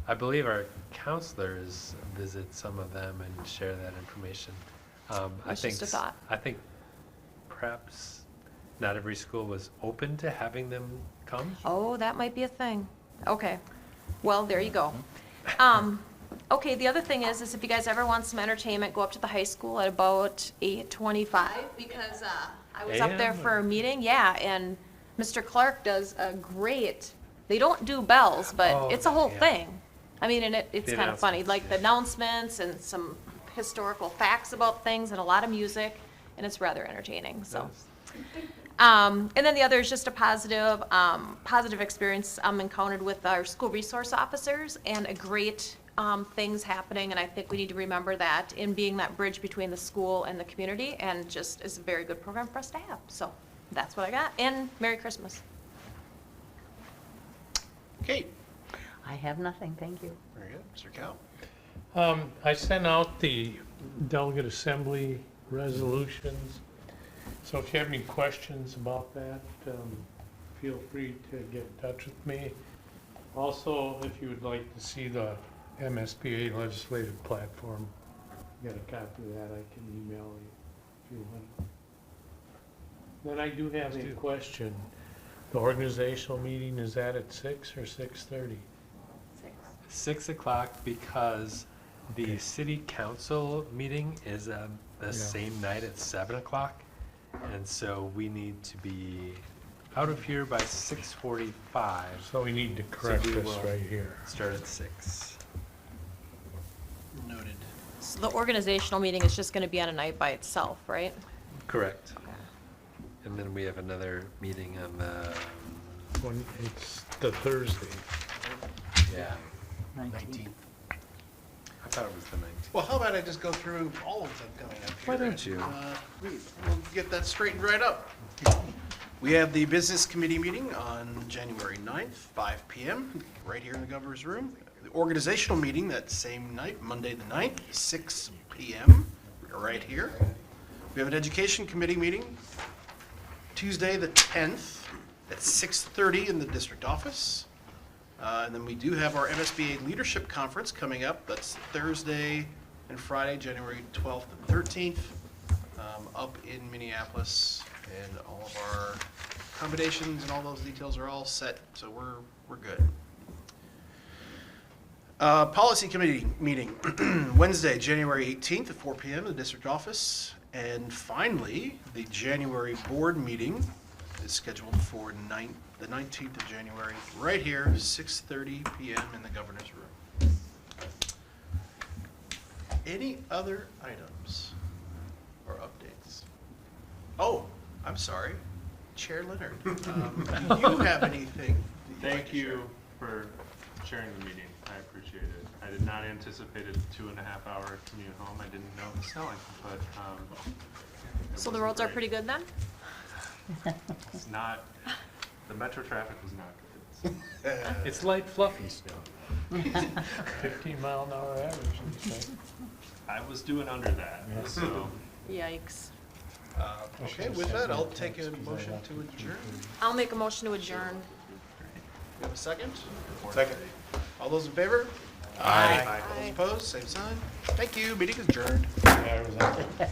I believe our counselors visit some of them and share that information. I That's think just a thought. I think perhaps not every school was open to having them come. Oh, that might be a thing. Okay. Well, there you go. Okay, the other thing is if you guys ever want some entertainment, go up to the high school at about 8:25 because I was up there for a meeting, yeah, and Mr. Clark does a great, they don't do bells, but Oh, it's a whole yeah. thing. I mean, and it's The kind of funny, announcements, like the yeah. announcements and some historical facts about things and a lot of music, and it's rather entertaining, so. And then the other is just a positive experience encountered with our school resource officers and a great things happening, and I think we need to remember that in being that bridge between the school and the community, and just is a very good program for us to have. So that's what I got, and Merry Christmas. Kate? I have nothing, thank you. Very good. Mr. Cal? I sent out the delegate assembly resolutions, so if you have any questions about that, feel free to get in touch with me. Also, if you would like to see the MSBA legislative platform, get a copy of that, I can email you if you want. Then I do have a question. The organizational meeting, is that at 6 or 6:30? 6 o'clock, because the city council meeting is the same night at 7 o'clock. And so we need to be out of here by 6:45. So we need to correct we this will right here. Start at 6. Noted. So the organizational meeting is just gonna be on a night by itself, right? Correct. And then we have another meeting on the, It's the Thursday. yeah, 19th. I thought it was the 19th. Well, how about I just go through all of them coming up here? Why don't you? We'll get that straightened right up. We have the business committee meeting on January 9th, 5 PM, right here in the governor's room. The organizational meeting that same night, Monday the 9th, 6 PM, right here. We have an education committee meeting Tuesday the 10th at 6:30 in the district office. And then we do have our MSBA Leadership Conference coming up. That's Thursday and Friday, January 12th and 13th, up in Minneapolis. And all of our accommodations and all those details are all set, so we're good. Policy Committee meeting, Wednesday, January 18th at 4 PM in the district office. And finally, the January board meeting is scheduled for the 19th of January, right here, 6:30 PM in the governor's room. Any other items or updates? Oh, I'm sorry, Chair Leonard. Do you have anything? Thank you for sharing the meeting. I appreciate it. I did not anticipate a 2.5-hour commute home. I didn't know it was snowing, but it So the wasn't roads are great. pretty good then? It's not, the metro traffic was not good. It's light fluffy snow. 15-mile-an-hour average, they say. I was doing under that, Yeah. so. Yikes. Okay, with that, I'll take a motion to adjourn. I'll make a motion to adjourn. You have a second? Second. All those in favor? Aye. All those opposed, same sign. Thank you, meeting is adjourned. Yeah, it was